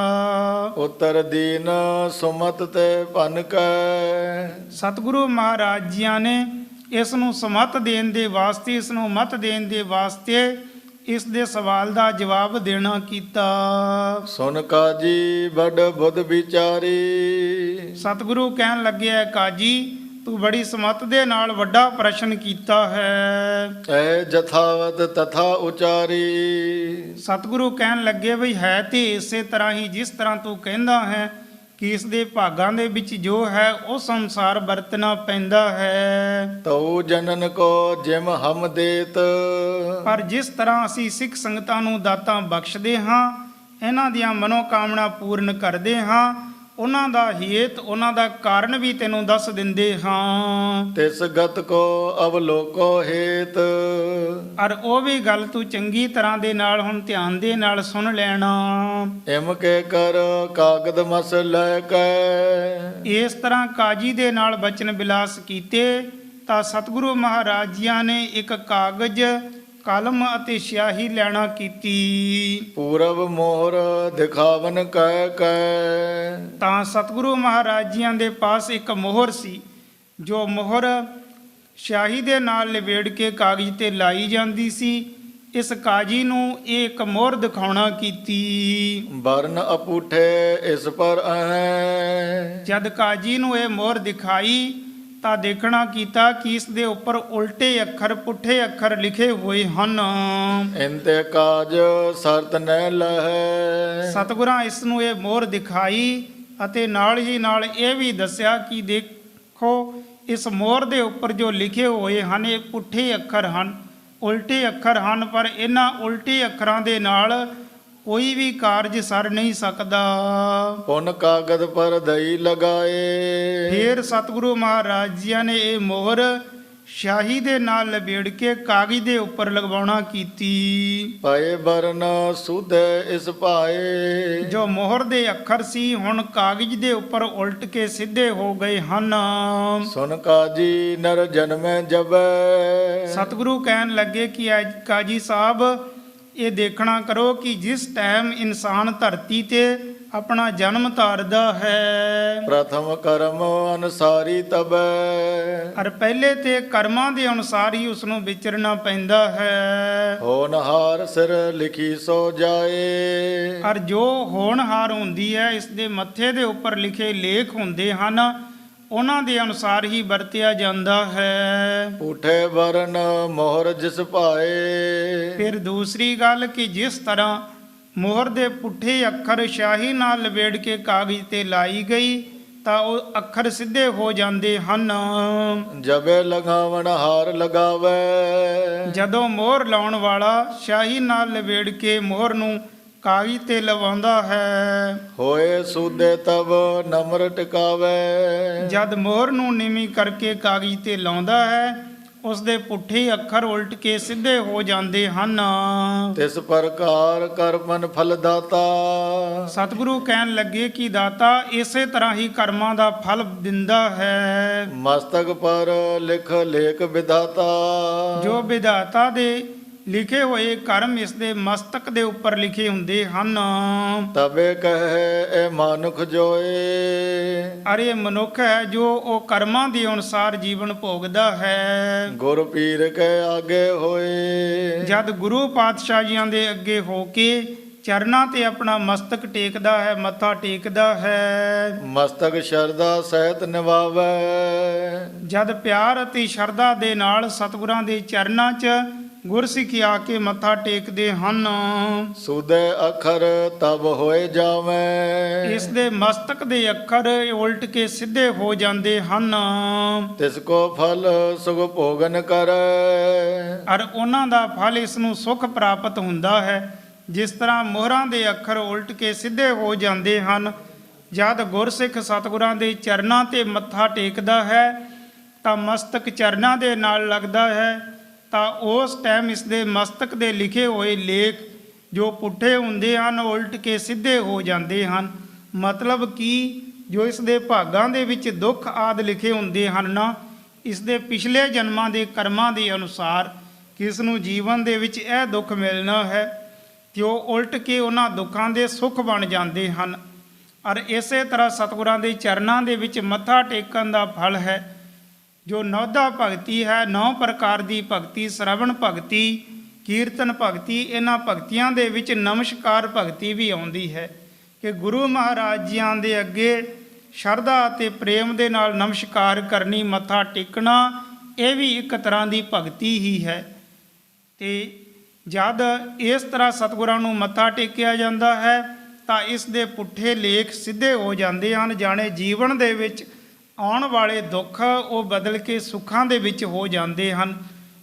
ਉਤਰ ਦੀਨ ਸੁਮਤ ਤੇ ਭਨ ਕੈ। ਸਤਿਗੁਰੂ ਮਹਾਰਾਜ ਜੀਆਂ ਨੇ ਇਸ ਨੂੰ ਸਮਤ ਦੇਣ ਦੇ ਵਾਸਤੇ, ਇਸ ਨੂੰ ਮਤ ਦੇਣ ਦੇ ਵਾਸਤੇ ਇਸ ਦੇ ਸਵਾਲ ਦਾ ਜਵਾਬ ਦੇਣਾ ਕੀਤਾ। ਸੁਨ ਕਾਜੀ ਬੜ ਬੁੱਧ ਵਿਚਾਰੀ। ਸਤਿਗੁਰੂ ਕਹਿਣ ਲੱਗਿਆ, ਕਾਜੀ ਤੂੰ ਬੜੀ ਸਮਤ ਦੇ ਨਾਲ ਵੱਡਾ ਪ੍ਰਸ਼ਨ ਕੀਤਾ ਹੈ। ਐ ਜਥਾਵਤ ਤਥਾ ਉਚਾਰੀ। ਸਤਿਗੁਰੂ ਕਹਿਣ ਲੱਗੇ ਵੀ ਹੈ ਤੇ ਇਸੇ ਤਰ੍ਹਾਂ ਹੀ ਜਿਸ ਤਰ੍ਹਾਂ ਤੂੰ ਕਹਿੰਦਾ ਹੈ ਕਿ ਇਸ ਦੇ ਭਾਗਾਂ ਦੇ ਵਿੱਚ ਜੋ ਹੈ ਉਸ ਅਨੁਸਾਰ ਵਰਤਣਾ ਪੈਂਦਾ ਹੈ। ਤਉ ਜਨਨ ਕੋ ਜਿਮ ਹਮ ਦੇਤ। ਪਰ ਜਿਸ ਤਰ੍ਹਾਂ ਅਸੀਂ ਸਿੱਖ ਸੰਗਤਾਂ ਨੂੰ ਦਾਤਾਂ ਬਖਸ਼ਦੇ ਹਾਂ, ਇਹਨਾਂ ਦੀਆਂ ਮਨੋਕਾਮਨਾ ਪੂਰਨ ਕਰਦੇ ਹਾਂ, ਉਹਨਾਂ ਦਾ ਹੇਤ, ਉਹਨਾਂ ਦਾ ਕਾਰਨ ਵੀ ਤੈਨੂੰ ਦੱਸ ਦਿੰਦੇ ਹਾਂ। ਤਿਸ ਗਤ ਕੋ ਅਵਲੋਕੋ ਹੇਤ। ਔਰ ਉਹ ਵੀ ਗੱਲ ਤੂੰ ਚੰਗੀ ਤਰ੍ਹਾਂ ਦੇ ਨਾਲ ਹੁਣ ਧਿਆਨ ਦੇ ਨਾਲ ਸੁਣ ਲੈਣਾ। ਇਮ ਕੇ ਕਰ ਕਾਗਦ ਮਸ ਲੈ ਕੈ। ਇਸ ਤਰ੍ਹਾਂ ਕਾਜੀ ਦੇ ਨਾਲ ਬਚਨ ਬਿਲਾਸ ਕੀਤੇ ਤਾਂ ਸਤਿਗੁਰੂ ਮਹਾਰਾਜ ਜੀਆਂ ਨੇ ਇੱਕ ਕਾਗਜ਼, ਕਲਮ ਅਤੇ ਸਿਆਹੀ ਲੈਣਾ ਕੀਤੀ। ਪੂਰਬ ਮੋਹਰ ਦਿਖਾਵਨ ਕੈ ਕੈ। ਤਾਂ ਸਤਿਗੁਰੂ ਮਹਾਰਾਜ ਜੀਆਂ ਦੇ ਪਾਸ ਇੱਕ ਮੋਹਰ ਸੀ, ਜੋ ਮੋਹਰ ਸਿਆਹੀ ਦੇ ਨਾਲ ਲਵੇੜ ਕੇ ਕਾਗਜ਼ ਤੇ ਲਾਈ ਜਾਂਦੀ ਸੀ। ਇਸ ਕਾਜੀ ਨੂੰ ਇਹ ਇੱਕ ਮੋਹਰ ਦਿਖਾਉਣਾ ਕੀਤੀ। ਵਰਨ ਅਪੂਠੇ ਇਸ ਪਰ ਅਹੈ। ਜਦ ਕਾਜੀ ਨੂੰ ਇਹ ਮੋਹਰ ਦਿਖਾਈ ਤਾਂ ਦੇਖਣਾ ਕੀਤਾ ਕਿ ਇਸ ਦੇ ਉੱਪਰ ਉਲਟੇ ਅੱਖਰ, ਪੁੱਠੇ ਅੱਖਰ ਲਿਖੇ ਹੋਏ ਹਨ। ਇੰਤੇ ਕਾਜ ਸਰਤ ਨਹਿ ਲਹੈ। ਸਤਿਗੁਰਾਂ ਇਸ ਨੂੰ ਇਹ ਮੋਹਰ ਦਿਖਾਈ ਅਤੇ ਨਾਲ ਹੀ ਨਾਲ ਇਹ ਵੀ ਦੱਸਿਆ ਕਿ ਦੇਖੋ ਇਸ ਮੋਹਰ ਦੇ ਉੱਪਰ ਜੋ ਲਿਖੇ ਹੋਏ ਹਨ ਇਹ ਪੁੱਠੇ ਅੱਖਰ ਹਨ, ਉਲਟੇ ਅੱਖਰ ਹਨ, ਪਰ ਇਹਨਾਂ ਉਲਟੇ ਅੱਖਰਾਂ ਦੇ ਨਾਲ ਕੋਈ ਵੀ ਕਾਰਜ ਸਰ ਨਹੀਂ ਸਕਦਾ। ਪੁਨ ਕਾਗਦ ਪਰ ਦਈ ਲਗਾਏ। ਫਿਰ ਸਤਿਗੁਰੂ ਮਹਾਰਾਜ ਜੀ ਨੇ ਇਹ ਮੋਹਰ ਸ਼ਾਹੀ ਦੇ ਨਾਲ ਲਪੇੜ ਕੇ ਕਾਗਜ਼ ਦੇ ਉੱਪਰ ਲਗਵਾਉਣਾ ਕੀਤੀ। ਪਏ ਬਰਨ ਸੁਧ ਇਸ ਭਾਏ। ਜੋ ਮੋਹਰ ਦੇ ਅੱਖਰ ਸੀ ਹੁਣ ਕਾਗਜ਼ ਦੇ ਉੱਪਰ ਉਲਟ ਕੇ ਸਿੱਧੇ ਹੋ ਗਏ ਹਨ। ਸੁਨ ਕਾਜੀ ਨਰ ਜਨਮੈ ਜਬੈ। ਸਤਿਗੁਰੂ ਕਹਿਣ ਲੱਗੇ ਕਿ ਕਾਜੀ ਸਾਹਿਬ ਇਹ ਦੇਖਣਾ ਕਰੋ ਕਿ ਜਿਸ ਟਾਈਮ ਇਨਸਾਨ ਧਰਤੀ ਤੇ ਆਪਣਾ ਜਨਮ ਧਾਰਦਾ ਹੈ, ਪ੍ਰਥਮ ਕਰਮ ਅਨਸਾਰੀ ਤਬੈ। ਔਰ ਪਹਿਲੇ ਤੇ ਕਰਮਾਂ ਦੇ ਅਨੁਸਾਰ ਹੀ ਉਸ ਨੂੰ ਵਿਚਰਨਾ ਪੈਂਦਾ ਹੈ। ਹੋਨਹਾਰ ਸਿਰ ਲਿਖੀ ਸੋ ਜਾਏ। ਔਰ ਜੋ ਹੋਣਹਾਰ ਹੁੰਦੀ ਹੈ ਇਸ ਦੇ ਮੱਥੇ ਦੇ ਉੱਪਰ ਲਿਖੇ ਲੇਖ ਹੁੰਦੇ ਹਨ, ਉਹਨਾਂ ਦੇ ਅਨੁਸਾਰ ਹੀ ਵਰਤਿਆ ਜਾਂਦਾ ਹੈ। ਪੁੱਠੇ ਵਰਨ ਮੋਹਰ ਜਿਸ ਭਾਏ। ਫਿਰ ਦੂਸਰੀ ਗੱਲ ਕਿ ਜਿਸ ਤਰ੍ਹਾਂ ਮੋਹਰ ਦੇ ਪੁੱਠੇ ਅੱਖਰ ਸ਼ਾਹੀ ਨਾਲ ਲਵੇੜ ਕੇ ਕਾਗਜ਼ ਤੇ ਲਾਈ ਗਈ ਤਾਂ ਉਹ ਅੱਖਰ ਸਿੱਧੇ ਹੋ ਜਾਂਦੇ ਹਨ। ਜਬੇ ਲਗਾਵਣ ਹਾਰ ਲਗਾਵੇ। ਜਦੋਂ ਮੋਹਰ ਲਾਉਣ ਵਾਲਾ ਸ਼ਾਹੀ ਨਾਲ ਲਵੇੜ ਕੇ ਮੋਹਰ ਨੂੰ ਕਾਗਜ਼ ਤੇ ਲਵਾਉਂਦਾ ਹੈ, ਹੋਏ ਸੂਦੇ ਤਬ ਨਮਰ ਟਿਕਾਵੇ। ਜਦ ਮੋਹਰ ਨੂੰ ਨੀਵੀਂ ਕਰਕੇ ਕਾਗਜ਼ ਤੇ ਲਾਉਂਦਾ ਹੈ ਉਸ ਦੇ ਪੁੱਠੇ ਅੱਖਰ ਉਲਟ ਕੇ ਸਿੱਧੇ ਹੋ ਜਾਂਦੇ ਹਨ। ਤਿਸ ਪ੍ਰਕਾਰ ਕਰਮਨ ਫਲ ਦਾਤਾ। ਸਤਿਗੁਰੂ ਕਹਿਣ ਲੱਗੇ ਕਿ ਦਾਤਾ ਇਸੇ ਤਰ੍ਹਾਂ ਹੀ ਕਰਮਾਂ ਦਾ ਫਲ ਦਿੰਦਾ ਹੈ। ਮਸਤਕ ਪਰ ਲਿਖ ਲੇਖ ਵਿਧਾਤਾ। ਜੋ ਵਿਧਾਤਾ ਦੇ ਲਿਖੇ ਹੋਏ ਕਰਮ ਇਸ ਦੇ ਮਸਤਕ ਦੇ ਉੱਪਰ ਲਿਖੇ ਹੁੰਦੇ ਹਨ। ਤਬੇ ਕਹੇ ਇਹ ਮਾਨੁਖ ਜੋਏ। ਅਰੇ ਮਨੁੱਖ ਹੈ ਜੋ ਉਹ ਕਰਮਾਂ ਦੇ ਅਨੁਸਾਰ ਜੀਵਨ ਭੋਗਦਾ ਹੈ। ਗੁਰ ਪੀਰ ਕੇ ਆਗੇ ਹੋਏ। ਜਦ ਗੁਰੂ ਪਾਤਸ਼ਾਹ ਜੀਆਂ ਦੇ ਅੱਗੇ ਹੋ ਕੇ ਚਰਨਾਂ ਤੇ ਆਪਣਾ ਮਸਤਕ ਟੇਕਦਾ ਹੈ, ਮੱਥਾ ਟੇਕਦਾ ਹੈ, ਮਸਤਕ ਸ਼ਰਧਾ ਸਹਿਤ ਨਿਵਾਵੇ। ਜਦ ਪਿਆਰ ਅਤੇ ਸ਼ਰਧਾ ਦੇ ਨਾਲ ਸਤਿਗੁਰਾਂ ਦੇ ਚਰਨਾਂ 'ਚ ਗੁਰਸਿੱਖੀ ਆ ਕੇ ਮੱਥਾ ਟੇਕਦੇ ਹਨ, ਸੁਦੇ ਅੱਖਰ ਤਬ ਹੋਏ ਜਾਵੇਂ। ਇਸ ਦੇ ਮਸਤਕ ਦੇ ਅੱਖਰ ਉਲਟ ਕੇ ਸਿੱਧੇ ਹੋ ਜਾਂਦੇ ਹਨ। ਤਿਸ ਕੋ ਫਲ ਸੁਖ ਭੋਗਨ ਕਰੈ। ਔਰ ਉਹਨਾਂ ਦਾ ਫਲ ਇਸ ਨੂੰ ਸੁਖ ਪ੍ਰਾਪਤ ਹੁੰਦਾ ਹੈ। ਜਿਸ ਤਰ੍ਹਾਂ ਮੋਹਰਾਂ ਦੇ ਅੱਖਰ ਉਲਟ ਕੇ ਸਿੱਧੇ ਹੋ ਜਾਂਦੇ ਹਨ, ਜਦ ਗੁਰਸਿੱਖ ਸਤਿਗੁਰਾਂ ਦੇ ਚਰਨਾਂ ਤੇ ਮੱਥਾ ਟੇਕਦਾ ਹੈ ਤਾਂ ਮਸਤਕ ਚਰਨਾਂ ਦੇ ਨਾਲ ਲੱਗਦਾ ਹੈ, ਤਾਂ ਉਸ ਟਾਈਮ ਇਸ ਦੇ ਮਸਤਕ ਦੇ ਲਿਖੇ ਹੋਏ ਲੇਖ ਜੋ ਪੁੱਠੇ ਹੁੰਦੇ ਹਨ ਉਲਟ ਕੇ ਸਿੱਧੇ ਹੋ ਜਾਂਦੇ ਹਨ। ਮਤਲਬ ਕਿ ਜੋ ਇਸ ਦੇ ਭਾਗਾਂ ਦੇ ਵਿੱਚ ਦੁੱਖ ਆਦਿ ਲਿਖੇ ਹੁੰਦੇ ਹਨ ਨਾ, ਇਸ ਦੇ ਪਿਛਲੇ ਜਨਮਾਂ ਦੇ ਕਰਮਾਂ ਦੇ ਅਨੁਸਾਰ ਕਿਸ ਨੂੰ ਜੀਵਨ ਦੇ ਵਿੱਚ ਇਹ ਦੁੱਖ ਮਿਲਣਾ ਹੈ ਤੇ ਉਹ ਉਲਟ ਕੇ ਉਹਨਾਂ ਦੁੱਖਾਂ ਦੇ ਸੁੱਖ ਬਣ ਜਾਂਦੇ ਹਨ। ਔਰ ਇਸੇ ਤਰ੍ਹਾਂ ਸਤਿਗੁਰਾਂ ਦੇ ਚਰਨਾਂ ਦੇ ਵਿੱਚ ਮੱਥਾ ਟੇਕਣ ਦਾ ਫਲ ਹੈ ਜੋ ਨੌਦਾ ਭਗਤੀ ਹੈ। 9 ਪ੍ਰਕਾਰ ਦੀ ਭਗਤੀ, ਸ਼ਰਵਣ ਭਗਤੀ, ਕੀਰਤਨ ਭਗਤੀ, ਇਹਨਾਂ ਭਗਤੀਆਂ ਦੇ ਵਿੱਚ ਨਮਸਕਾਰ ਭਗਤੀ ਵੀ ਆਉਂਦੀ ਹੈ ਕਿ ਗੁਰੂ ਮਹਾਰਾਜ ਜੀਆਂ ਦੇ ਅੱਗੇ ਸ਼ਰਧਾ ਅਤੇ ਪ੍ਰੇਮ ਦੇ ਨਾਲ ਨਮਸਕਾਰ ਕਰਨੀ, ਮੱਥਾ ਟੇਕਣਾ, ਇਹ ਵੀ ਇੱਕ ਤਰ੍ਹਾਂ ਦੀ ਭਗਤੀ ਹੀ ਹੈ। ਤੇ ਜਦ ਇਸ ਤਰ੍ਹਾਂ ਸਤਿਗੁਰਾਂ ਨੂੰ ਮੱਥਾ ਟੇਕਿਆ ਜਾਂਦਾ ਹੈ ਤਾਂ ਇਸ ਦੇ ਪੁੱਠੇ ਲੇਖ ਸਿੱਧੇ ਹੋ ਜਾਂਦੇ ਹਨ। ਜਾਣੇ ਜੀਵਨ ਦੇ ਵਿੱਚ ਆਉਣ ਵਾਲੇ ਦੁੱਖ ਉਹ ਬਦਲ ਕੇ ਸੁੱਖਾਂ ਦੇ ਵਿੱਚ ਹੋ ਜਾਂਦੇ ਹਨ।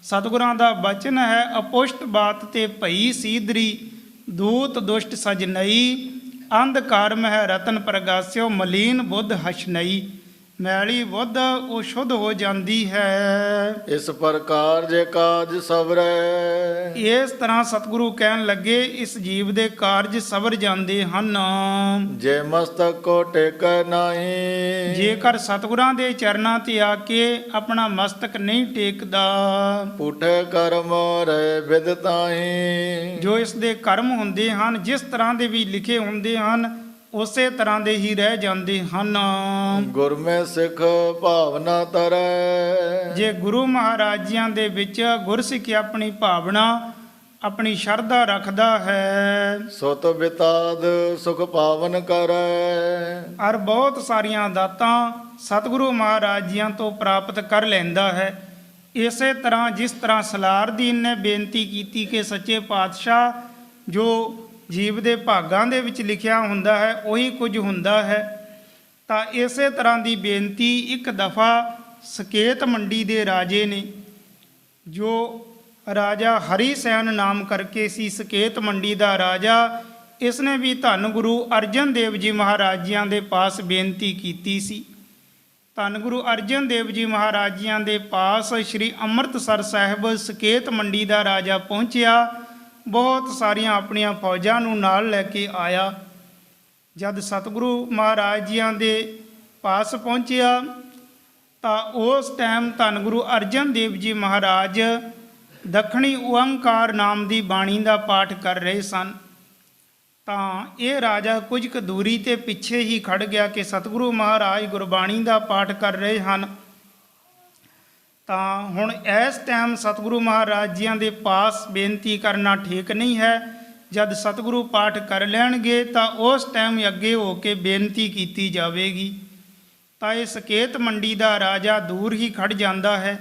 ਸਤਿਗੁਰਾਂ ਦਾ ਬਚਨ ਹੈ, ਅਪੁਸ਼ਟ ਬਾਤ ਤੇ ਭਈ ਸੀਦਰੀ, ਦੂਤ ਦੁਸ਼ਟ ਸਜਨਈ, ਅੰਧਕਾਰ ਮਹਿ ਰਤਨ ਪ੍ਰਗਾਸਿਓ, ਮਲੀਨ ਬੁੱਧ ਹਸ਼ਨਈ। ਮੈਲੀ ਬੁੱਧ ਉਹ ਸ਼ੁੱਧ ਹੋ ਜਾਂਦੀ ਹੈ। ਇਸ ਪ੍ਰਕਾਰ ਜੇ ਕਾਜ ਸਵਰੈ। ਇਸ ਤਰ੍ਹਾਂ ਸਤਿਗੁਰੂ ਕਹਿਣ ਲੱਗੇ ਇਸ ਜੀਵ ਦੇ ਕਾਰਜ ਸਵਰ ਜਾਂਦੇ ਹਨ। ਜੇ ਮਸਤਕ ਕੋ ਟੇਕੈ ਨਾਹੀ। ਜੇਕਰ ਸਤਿਗੁਰਾਂ ਦੇ ਚਰਨਾਂ ਤੇ ਆ ਕੇ ਆਪਣਾ ਮਸਤਕ ਨਹੀਂ ਟੇਕਦਾ, ਪੁੱਠੇ ਕਰਮ ਰਹਿ ਵਿਦ ਤਾਹੀ। ਜੋ ਇਸ ਦੇ ਕਰਮ ਹੁੰਦੇ ਹਨ ਜਿਸ ਤਰ੍ਹਾਂ ਦੇ ਵੀ ਲਿਖੇ ਹੁੰਦੇ ਹਨ ਉਸੇ ਤਰ੍ਹਾਂ ਦੇ ਹੀ ਰਹਿ ਜਾਂਦੇ ਹਨ। ਗੁਰਮੇ ਸਿੱਖ ਭਾਵਨਾ ਤਰੈ। ਜੇ ਗੁਰੂ ਮਹਾਰਾਜ ਜੀਆਂ ਦੇ ਵਿੱਚ ਗੁਰਸਿੱਖ ਆਪਣੀ ਭਾਵਨਾ, ਆਪਣੀ ਸ਼ਰਧਾ ਰੱਖਦਾ ਹੈ, ਸੁਤ ਬਿਤਾਦ ਸੁਖ ਪਾਵਨ ਕਰੈ। ਔਰ ਬਹੁਤ ਸਾਰੀਆਂ ਦਾਤਾਂ ਸਤਿਗੁਰੂ ਮਹਾਰਾਜ ਜੀਆਂ ਤੋਂ ਪ੍ਰਾਪਤ ਕਰ ਲੈਂਦਾ ਹੈ। ਇਸੇ ਤਰ੍ਹਾਂ ਜਿਸ ਤਰ੍ਹਾਂ ਸਲਾਰਦੀਨ ਨੇ ਬੇਨਤੀ ਕੀਤੀ ਕਿ ਸੱਚੇ ਪਾਤਸ਼ਾਹ ਜੋ ਜੀਵ ਦੇ ਭਾਗਾਂ ਦੇ ਵਿੱਚ ਲਿਖਿਆ ਹੁੰਦਾ ਹੈ ਉਹੀ ਕੁਝ ਹੁੰਦਾ ਹੈ, ਤਾਂ ਇਸੇ ਤਰ੍ਹਾਂ ਦੀ ਬੇਨਤੀ ਇੱਕ ਦਫਾ ਸਕੇਤ ਮੰਡੀ ਦੇ ਰਾਜੇ ਨੇ, ਜੋ ਰਾਜਾ ਹਰੀ ਸੈਨ ਨਾਮ ਕਰਕੇ ਸੀ ਸਕੇਤ ਮੰਡੀ ਦਾ ਰਾਜਾ, ਇਸ ਨੇ ਵੀ ਧੰਨ ਗੁਰੂ ਅਰਜਨ ਦੇਵ ਜੀ ਮਹਾਰਾਜ ਜੀਆਂ ਦੇ ਪਾਸ ਬੇਨਤੀ ਕੀਤੀ ਸੀ। ਧੰਨ ਗੁਰੂ ਅਰਜਨ ਦੇਵ ਜੀ ਮਹਾਰਾਜ ਜੀਆਂ ਦੇ ਪਾਸ ਸ਼੍ਰੀ ਅੰਮ੍ਰਿਤਸਰ ਸਾਹਿਬ ਸਕੇਤ ਮੰਡੀ ਦਾ ਰਾਜਾ ਪਹੁੰਚਿਆ, ਬਹੁਤ ਸਾਰੀਆਂ ਆਪਣੀਆਂ ਫੌਜਾਂ ਨੂੰ ਨਾਲ ਲੈ ਕੇ ਆਇਆ। ਜਦ ਸਤਿਗੁਰੂ ਮਹਾਰਾਜ ਜੀਆਂ ਦੇ ਪਾਸ ਪਹੁੰਚਿਆ ਤਾਂ ਉਸ ਟਾਈਮ ਧੰਨ ਗੁਰੂ ਅਰਜਨ ਦੇਵ ਜੀ ਮਹਾਰਾਜ ਦੱਖਣੀ ਓਅੰਕਾਰ ਨਾਮ ਦੀ ਬਾਣੀ ਦਾ ਪਾਠ ਕਰ ਰਹੇ ਸਨ। ਤਾਂ ਇਹ ਰਾਜਾ ਕੁਝ ਕੁ ਦੂਰੀ 'ਤੇ ਪਿੱਛੇ ਹੀ ਖੜ ਗਿਆ ਕਿ ਸਤਿਗੁਰੂ ਮਹਾਰਾਜ ਗੁਰਬਾਣੀ ਦਾ ਪਾਠ ਕਰ ਰਹੇ ਹਨ। ਤਾਂ ਹੁਣ ਇਸ ਟਾਈਮ ਸਤਿਗੁਰੂ ਮਹਾਰਾਜ ਜੀਆਂ ਦੇ ਪਾਸ ਬੇਨਤੀ ਕਰਨਾ ਠੀਕ ਨਹੀਂ ਹੈ। ਜਦ ਸਤਿਗੁਰੂ ਪਾਠ ਕਰ ਲੈਣਗੇ ਤਾਂ ਉਸ ਟਾਈਮ ਅੱਗੇ ਹੋ ਕੇ ਬੇਨਤੀ ਕੀਤੀ ਜਾਵੇਗੀ। ਤਾਂ ਇਹ ਸਕੇਤ ਮੰਡੀ ਦਾ ਰਾਜਾ ਦੂਰ ਹੀ ਖੜ ਜਾਂਦਾ ਹੈ,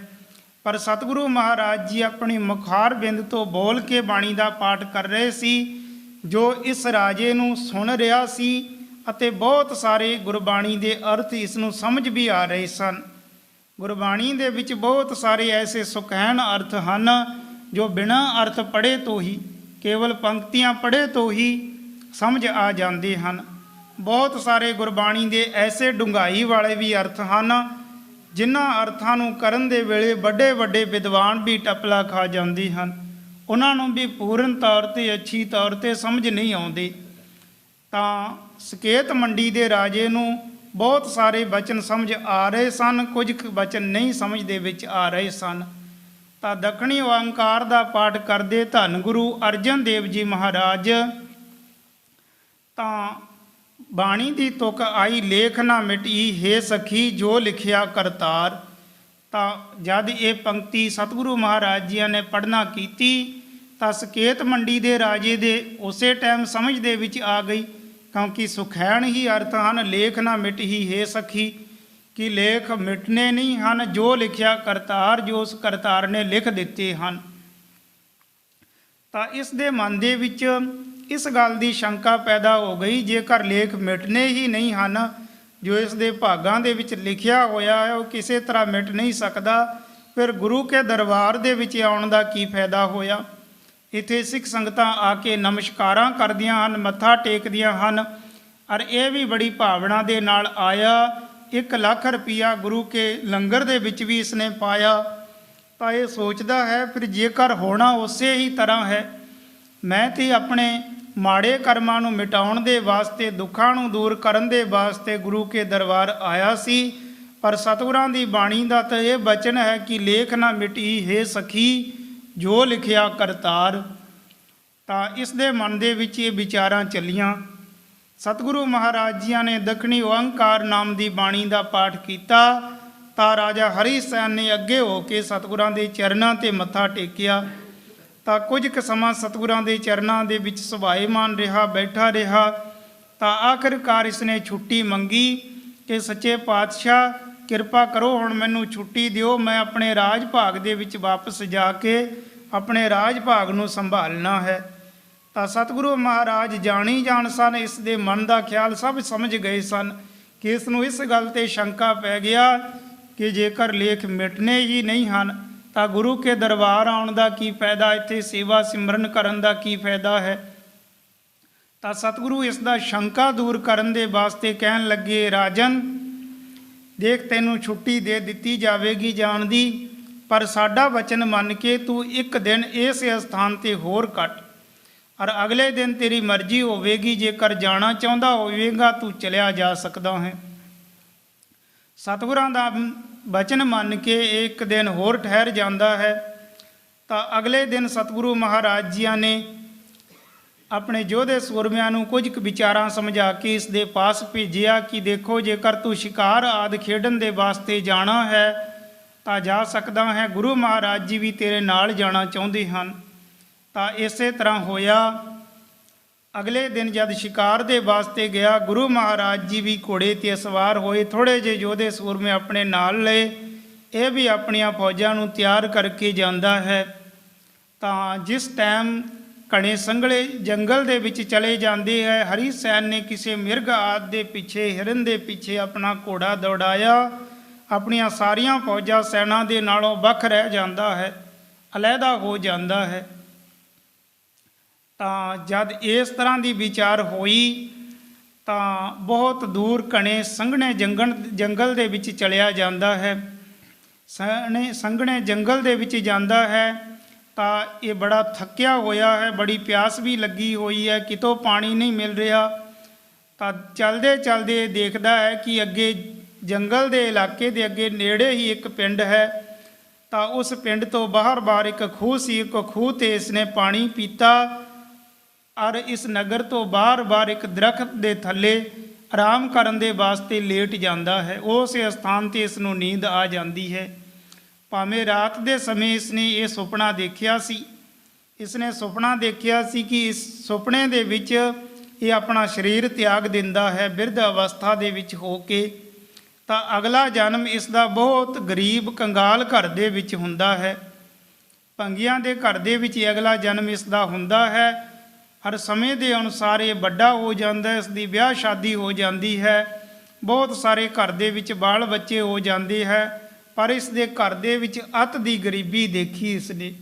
ਪਰ ਸਤਿਗੁਰੂ ਮਹਾਰਾਜ ਜੀ ਆਪਣੀ ਮੁਖਾਰ ਬਿੰਦ ਤੋਂ ਬੋਲ ਕੇ ਬਾਣੀ ਦਾ ਪਾਠ ਕਰ ਰਹੇ ਸੀ, ਜੋ ਇਸ ਰਾਜੇ ਨੂੰ ਸੁਣ ਰਿਹਾ ਸੀ ਅਤੇ ਬਹੁਤ ਸਾਰੇ ਗੁਰਬਾਣੀ ਦੇ ਅਰਥ ਇਸ ਨੂੰ ਸਮਝ ਵੀ ਆ ਰਹੇ ਸਨ। ਗੁਰਬਾਣੀ ਦੇ ਵਿੱਚ ਬਹੁਤ ਸਾਰੇ ਐਸੇ ਸੁਖੈਨ ਅਰਥ ਹਨ ਜੋ ਬਿਨਾਂ ਅਰਥ ਪੜ੍ਹੇ ਤੋਂ ਹੀ, ਕੇਵਲ ਪੰਕਤੀਆਂ ਪੜ੍ਹੇ ਤੋਂ ਹੀ ਸਮਝ ਆ ਜਾਂਦੇ ਹਨ। ਬਹੁਤ ਸਾਰੇ ਗੁਰਬਾਣੀ ਦੇ ਐਸੇ ਡੂੰਘਾਈ ਵਾਲੇ ਵੀ ਅਰਥ ਹਨ ਜਿਨ੍ਹਾਂ ਅਰਥਾਂ ਨੂੰ ਕਰਨ ਦੇ ਵੇਲੇ ਵੱਡੇ ਵੱਡੇ ਵਿਦਵਾਨ ਵੀ ਟਪਲਾ ਖਾ ਜਾਂਦੇ ਹਨ, ਉਹਨਾਂ ਨੂੰ ਵੀ ਪੂਰਨ ਤੌਰ 'ਤੇ ਅੱਛੀ ਤੌਰ 'ਤੇ ਸਮਝ ਨਹੀਂ ਆਉਂਦੇ। ਤਾਂ ਸਕੇਤ ਮੰਡੀ ਦੇ ਰਾਜੇ ਨੂੰ ਬਹੁਤ ਸਾਰੇ ਬਚਨ ਸਮਝ ਆ ਰਹੇ ਸਨ, ਕੁਝ ਕੁ ਬਚਨ ਨਹੀਂ ਸਮਝ ਦੇ ਵਿੱਚ ਆ ਰਹੇ ਸਨ। ਤਾਂ ਦੱਖਣੀ ਓਅੰਕਾਰ ਦਾ ਪਾਠ ਕਰਦੇ ਧੰਨ ਗੁਰੂ ਅਰਜਨ ਦੇਵ ਜੀ ਮਹਾਰਾਜ ਤਾਂ ਬਾਣੀ ਦੀ ਤੁਕ ਆਈ ਲੇਖ ਨਾ ਮਿਟੀ, ਹੇ ਸਖੀ ਜੋ ਲਿਖਿਆ ਕਰਤਾਰ। ਤਾਂ ਜਦ ਇਹ ਪੰਕਤੀ ਸਤਿਗੁਰੂ ਮਹਾਰਾਜ ਜੀਆਂ ਨੇ ਪੜ੍ਹਨਾ ਕੀਤੀ ਤਾਂ ਸਕੇਤ ਮੰਡੀ ਦੇ ਰਾਜੇ ਦੇ ਉਸੇ ਟਾਈਮ ਸਮਝ ਦੇ ਵਿੱਚ ਆ ਗਈ, ਕਿਉਂਕਿ ਸੁਖੈਣ ਹੀ ਅਰਥ ਹਨ ਲੇਖ ਨਾ ਮਿਟਹੀ ਹੇ ਸਖੀ, ਕਿ ਲੇਖ ਮਿਟਨੇ ਨਹੀਂ ਹਨ, ਜੋ ਲਿਖਿਆ ਕਰਤਾਰ, ਜੋ ਉਸ ਕਰਤਾਰ ਨੇ ਲਿਖ ਦਿੱਤੇ ਹਨ। ਤਾਂ ਇਸ ਦੇ ਮਨ ਦੇ ਵਿੱਚ ਇਸ ਗੱਲ ਦੀ ਸ਼ੰਕਾ ਪੈਦਾ ਹੋ ਗਈ, ਜੇਕਰ ਲੇਖ ਮਿਟਨੇ ਹੀ ਨਹੀਂ ਹਨ, ਜੋ ਇਸ ਦੇ ਭਾਗਾਂ ਦੇ ਵਿੱਚ ਲਿਖਿਆ ਹੋਇਆ ਹੈ ਉਹ ਕਿਸੇ ਤਰ੍ਹਾਂ ਮਿਟ ਨਹੀਂ ਸਕਦਾ, ਫਿਰ ਗੁਰੂ ਕੇ ਦਰਬਾਰ ਦੇ ਵਿੱਚ ਆਉਣ ਦਾ ਕੀ ਫਾਇਦਾ ਹੋਇਆ। ਇੱਥੇ ਸਿੱਖ ਸੰਗਤਾਂ ਆ ਕੇ ਨਮਸਕਾਰਾਂ ਕਰਦੀਆਂ ਹਨ, ਮੱਥਾ ਟੇਕਦੀਆਂ ਹਨ, ਔਰ ਇਹ ਵੀ ਬੜੀ ਭਾਵਨਾ ਦੇ ਨਾਲ ਆਇਆ। 1 ਲੱਖ ਰੁਪਈਆ ਗੁਰੂ ਕੇ ਲੰਗਰ ਦੇ ਵਿੱਚ ਵੀ ਇਸਨੇ ਪਾਇਆ। ਤਾਂ ਇਹ ਸੋਚਦਾ ਹੈ ਫਿਰ ਜੇਕਰ ਹੋਣਾ ਉਸੇ ਹੀ ਤਰ੍ਹਾਂ ਹੈ ਮੈਂ ਤੇ ਆਪਣੇ ਮਾੜੇ ਕਰਮਾਂ ਨੂੰ ਮਿਟਾਉਣ ਦੇ ਵਾਸਤੇ, ਦੁੱਖਾਂ ਨੂੰ ਦੂਰ ਕਰਨ ਦੇ ਵਾਸਤੇ ਗੁਰੂ ਕੇ ਦਰਬਾਰ ਆਇਆ ਸੀ। ਪਰ ਸਤਿਗੁਰਾਂ ਦੀ ਬਾਣੀ ਦਾ ਤਾਂ ਇਹ ਬਚਨ ਹੈ ਕਿ ਲੇਖ ਨਾ ਮਿਟੀ ਹੈ ਸਖੀ ਜੋ ਲਿਖਿਆ ਕਰਤਾਰ। ਤਾਂ ਇਸ ਦੇ ਮਨ ਦੇ ਵਿੱਚ ਇਹ ਵਿਚਾਰਾਂ ਚੱਲੀਆਂ। ਸਤਿਗੁਰੂ ਮਹਾਰਾਜ ਜੀਆਂ ਨੇ ਦੱਖਣੀ ਓਅੰਕਾਰ ਨਾਮ ਦੀ ਬਾਣੀ ਦਾ ਪਾਠ ਕੀਤਾ ਤਾਂ ਰਾਜਾ ਹਰੀ ਸੈਨ ਨੇ ਅੱਗੇ ਹੋ ਕੇ ਸਤਿਗੁਰਾਂ ਦੇ ਚਰਨਾਂ 'ਤੇ ਮੱਥਾ ਟੇਕਿਆ। ਤਾਂ ਕੁਝ ਕੁ ਸਮਾਂ ਸਤਿਗੁਰਾਂ ਦੇ ਚਰਨਾਂ ਦੇ ਵਿੱਚ ਸੁਭਾਏਮਾਨ ਰਿਹਾ, ਬੈਠਾ ਰਿਹਾ। ਤਾਂ ਆਖਿਰਕਾਰ ਇਸਨੇ ਛੁੱਟੀ ਮੰਗੀ ਕਿ ਸੱਚੇ ਪਾਤਸ਼ਾਹ ਕਿਰਪਾ ਕਰੋ, ਹੁਣ ਮੈਨੂੰ ਛੁੱਟੀ ਦਿਓ, ਮੈਂ ਆਪਣੇ ਰਾਜ ਭਾਗ ਦੇ ਵਿੱਚ ਵਾਪਸ ਜਾ ਕੇ ਆਪਣੇ ਰਾਜ ਭਾਗ ਨੂੰ ਸੰਭਾਲਣਾ ਹੈ। ਤਾਂ ਸਤਿਗੁਰੂ ਮਹਾਰਾਜ ਜਾਣੀ ਜਾਣ ਸਨ, ਇਸ ਦੇ ਮਨ ਦਾ ਖਿਆਲ ਸਭ ਸਮਝ ਗਏ ਸਨ ਕਿ ਇਸ ਨੂੰ ਇਸ ਗੱਲ 'ਤੇ ਸ਼ੰਕਾ ਪੈ ਗਿਆ ਕਿ ਜੇਕਰ ਲੇਖ ਮਿਟਨੇ ਹੀ ਨਹੀਂ ਹਨ ਤਾਂ ਗੁਰੂ ਕੇ ਦਰਬਾਰ ਆਉਣ ਦਾ ਕੀ ਫਾਇਦਾ, ਇੱਥੇ ਸੇਵਾ ਸਿਮਰਨ ਕਰਨ ਦਾ ਕੀ ਫਾਇਦਾ ਹੈ। ਤਾਂ ਸਤਿਗੁਰੂ ਇਸ ਦਾ ਸ਼ੰਕਾ ਦੂਰ ਕਰਨ ਦੇ ਵਾਸਤੇ ਕਹਿਣ ਲੱਗੇ, ਰਾਜਨ ਦੇਖ ਤੈਨੂੰ ਛੁੱਟੀ ਦੇ ਦਿੱਤੀ ਜਾਵੇਗੀ ਜਾਣ ਦੀ, ਪਰ ਸਾਡਾ ਵਚਨ ਮੰਨ ਕੇ ਤੂੰ ਇੱਕ ਦਿਨ ਇਸ ਸਥਾਨ 'ਤੇ ਹੋਰ ਕੱਟ, ਔਰ ਅਗਲੇ ਦਿਨ ਤੇਰੀ ਮਰਜ਼ੀ ਹੋਵੇਗੀ, ਜੇਕਰ ਜਾਣਾ ਚਾਹੁੰਦਾ ਹੋਵੇਗਾ ਤੂੰ ਚਲਿਆ ਜਾ ਸਕਦਾ ਹੈ। ਸਤਿਗੁਰਾਂ ਦਾ ਬਚਨ ਮੰਨ ਕੇ ਇੱਕ ਦਿਨ ਹੋਰ ਠਹਿਰ ਜਾਂਦਾ ਹੈ। ਤਾਂ ਅਗਲੇ ਦਿਨ ਸਤਿਗੁਰੂ ਮਹਾਰਾਜ ਜੀਆਂ ਨੇ ਆਪਣੇ ਯੋਧੇ ਸੂਰਮਿਆਂ ਨੂੰ ਕੁਝ ਕੁ ਵਿਚਾਰਾਂ ਸਮਝਾ ਕੇ ਇਸ ਦੇ ਪਾਸ ਭੇਜਿਆ ਕਿ ਦੇਖੋ, ਜੇਕਰ ਤੂੰ ਸ਼ਿਕਾਰ ਆਦਿ ਖੇਡਣ ਦੇ ਵਾਸਤੇ ਜਾਣਾ ਹੈ ਤਾਂ ਜਾ ਸਕਦਾ ਹੈ, ਗੁਰੂ ਮਹਾਰਾਜ ਜੀ ਵੀ ਤੇਰੇ ਨਾਲ ਜਾਣਾ ਚਾਹੁੰਦੇ ਹਨ। ਤਾਂ ਇਸੇ ਤਰ੍ਹਾਂ ਹੋਇਆ। ਅਗਲੇ ਦਿਨ ਜਦ ਸ਼ਿਕਾਰ ਦੇ ਵਾਸਤੇ ਗਿਆ, ਗੁਰੂ ਮਹਾਰਾਜ ਜੀ ਵੀ ਘੋੜੇ 'ਤੇ ਸਵਾਰ ਹੋਏ, ਥੋੜ੍ਹੇ ਜਿਹੇ ਯੋਧੇ ਸੂਰਮੇ ਆਪਣੇ ਨਾਲ ਲਏ, ਇਹ ਵੀ ਆਪਣੀਆਂ ਫੌਜਾਂ ਨੂੰ ਤਿਆਰ ਕਰਕੇ ਜਾਂਦਾ ਹੈ। ਤਾਂ ਜਿਸ ਟਾਈਮ ਘਣੇ ਸੰਘਣੇ ਜੰਗਲ ਦੇ ਵਿੱਚ ਚਲੇ ਜਾਂਦੇ ਹੈ, ਹਰੀ ਸੈਨ ਨੇ ਕਿਸੇ ਮਿਰਗ ਆਦਿ ਦੇ ਪਿੱਛੇ, ਹਿਰਨ ਦੇ ਪਿੱਛੇ ਆਪਣਾ ਘੋੜਾ ਦੌੜਾਇਆ, ਆਪਣੀਆਂ ਸਾਰੀਆਂ ਫੌਜਾਂ ਸੈਨਾ ਦੇ ਨਾਲੋਂ ਵੱਖ ਰਹਿ ਜਾਂਦਾ ਹੈ, ਅਲੱਗਾ ਹੋ ਜਾਂਦਾ ਹੈ। ਤਾਂ ਜਦ ਇਸ ਤਰ੍ਹਾਂ ਦੀ ਵਿਚਾਰ ਹੋਈ ਤਾਂ ਬਹੁਤ ਦੂਰ ਘਣੇ ਸੰਘਣੇ ਜੰਗਲ ਦੇ ਵਿੱਚ ਚਲਿਆ ਜਾਂਦਾ ਹੈ। ਸੰਘਣੇ ਜੰਗਲ ਦੇ ਵਿੱਚ ਜਾਂਦਾ ਹੈ ਤਾਂ ਇਹ ਬੜਾ ਥੱਕਿਆ ਹੋਇਆ ਹੈ, ਬੜੀ ਪਿਆਸ ਵੀ ਲੱਗੀ ਹੋਈ ਹੈ, ਕਿਤੋਂ ਪਾਣੀ ਨਹੀਂ ਮਿਲ ਰਿਹਾ। ਤਾਂ ਚਲਦੇ ਚਲਦੇ ਦੇਖਦਾ ਹੈ ਕਿ ਅੱਗੇ ਜੰਗਲ ਦੇ ਇਲਾਕੇ ਦੇ ਅੱਗੇ ਨੇੜੇ ਹੀ ਇੱਕ ਪਿੰਡ ਹੈ। ਤਾਂ ਉਸ ਪਿੰਡ ਤੋਂ ਬਾਹਰ ਇੱਕ ਖੂਹ ਸੀ, ਇੱਕ ਖੂਹ 'ਤੇ ਇਸਨੇ ਪਾਣੀ ਪੀਤਾ ਔਰ ਇਸ ਨਗਰ ਤੋਂ ਬਾਹਰ ਇੱਕ ਦਰਖਤ ਦੇ ਥੱਲੇ ਆਰਾਮ ਕਰਨ ਦੇ ਵਾਸਤੇ ਲੇਟ ਜਾਂਦਾ ਹੈ। ਉਸ ਸਥਾਨ 'ਤੇ ਇਸ ਨੂੰ ਨੀਂਦ ਆ ਜਾਂਦੀ ਹੈ। ਭਾਵੇਂ ਰਾਤ ਦੇ ਸਮੇਂ ਇਸਨੇ ਇਹ ਸੁਪਨਾ ਦੇਖਿਆ ਸੀ। ਇਸਨੇ ਸੁਪਨਾ ਦੇਖਿਆ ਸੀ ਕਿ ਇਸ ਸੁਪਨੇ ਦੇ ਵਿੱਚ ਇਹ ਆਪਣਾ ਸਰੀਰ ਤਿਆਗ ਦਿੰਦਾ ਹੈ ਬਿਰਧ ਅਵਸਥਾ ਦੇ ਵਿੱਚ ਹੋ ਕੇ। ਤਾਂ ਅਗਲਾ ਜਨਮ ਇਸ ਦਾ ਬਹੁਤ ਗਰੀਬ ਕੰਗਾਲ ਘਰ ਦੇ ਵਿੱਚ ਹੁੰਦਾ ਹੈ। ਭੰਗੀਆਂ ਦੇ ਘਰ ਦੇ ਵਿੱਚ ਅਗਲਾ ਜਨਮ ਇਸ ਦਾ ਹੁੰਦਾ ਹੈ। ਹਰ ਸਮੇਂ ਦੇ ਅਨੁਸਾਰ ਇਹ ਵੱਡਾ ਹੋ ਜਾਂਦਾ, ਇਸ ਦੀ ਵਿਆਹ ਸ਼ਾਦੀ ਹੋ ਜਾਂਦੀ ਹੈ, ਬਹੁਤ ਸਾਰੇ ਘਰ ਦੇ ਵਿੱਚ ਬਾਲ ਬੱਚੇ ਹੋ ਜਾਂਦੇ ਹੈ। ਪਰ ਇਸ ਦੇ ਘਰ ਦੇ ਵਿੱਚ ਅਤ ਦੀ ਗਰੀਬੀ ਦੇਖੀ ਇਸਨੇ,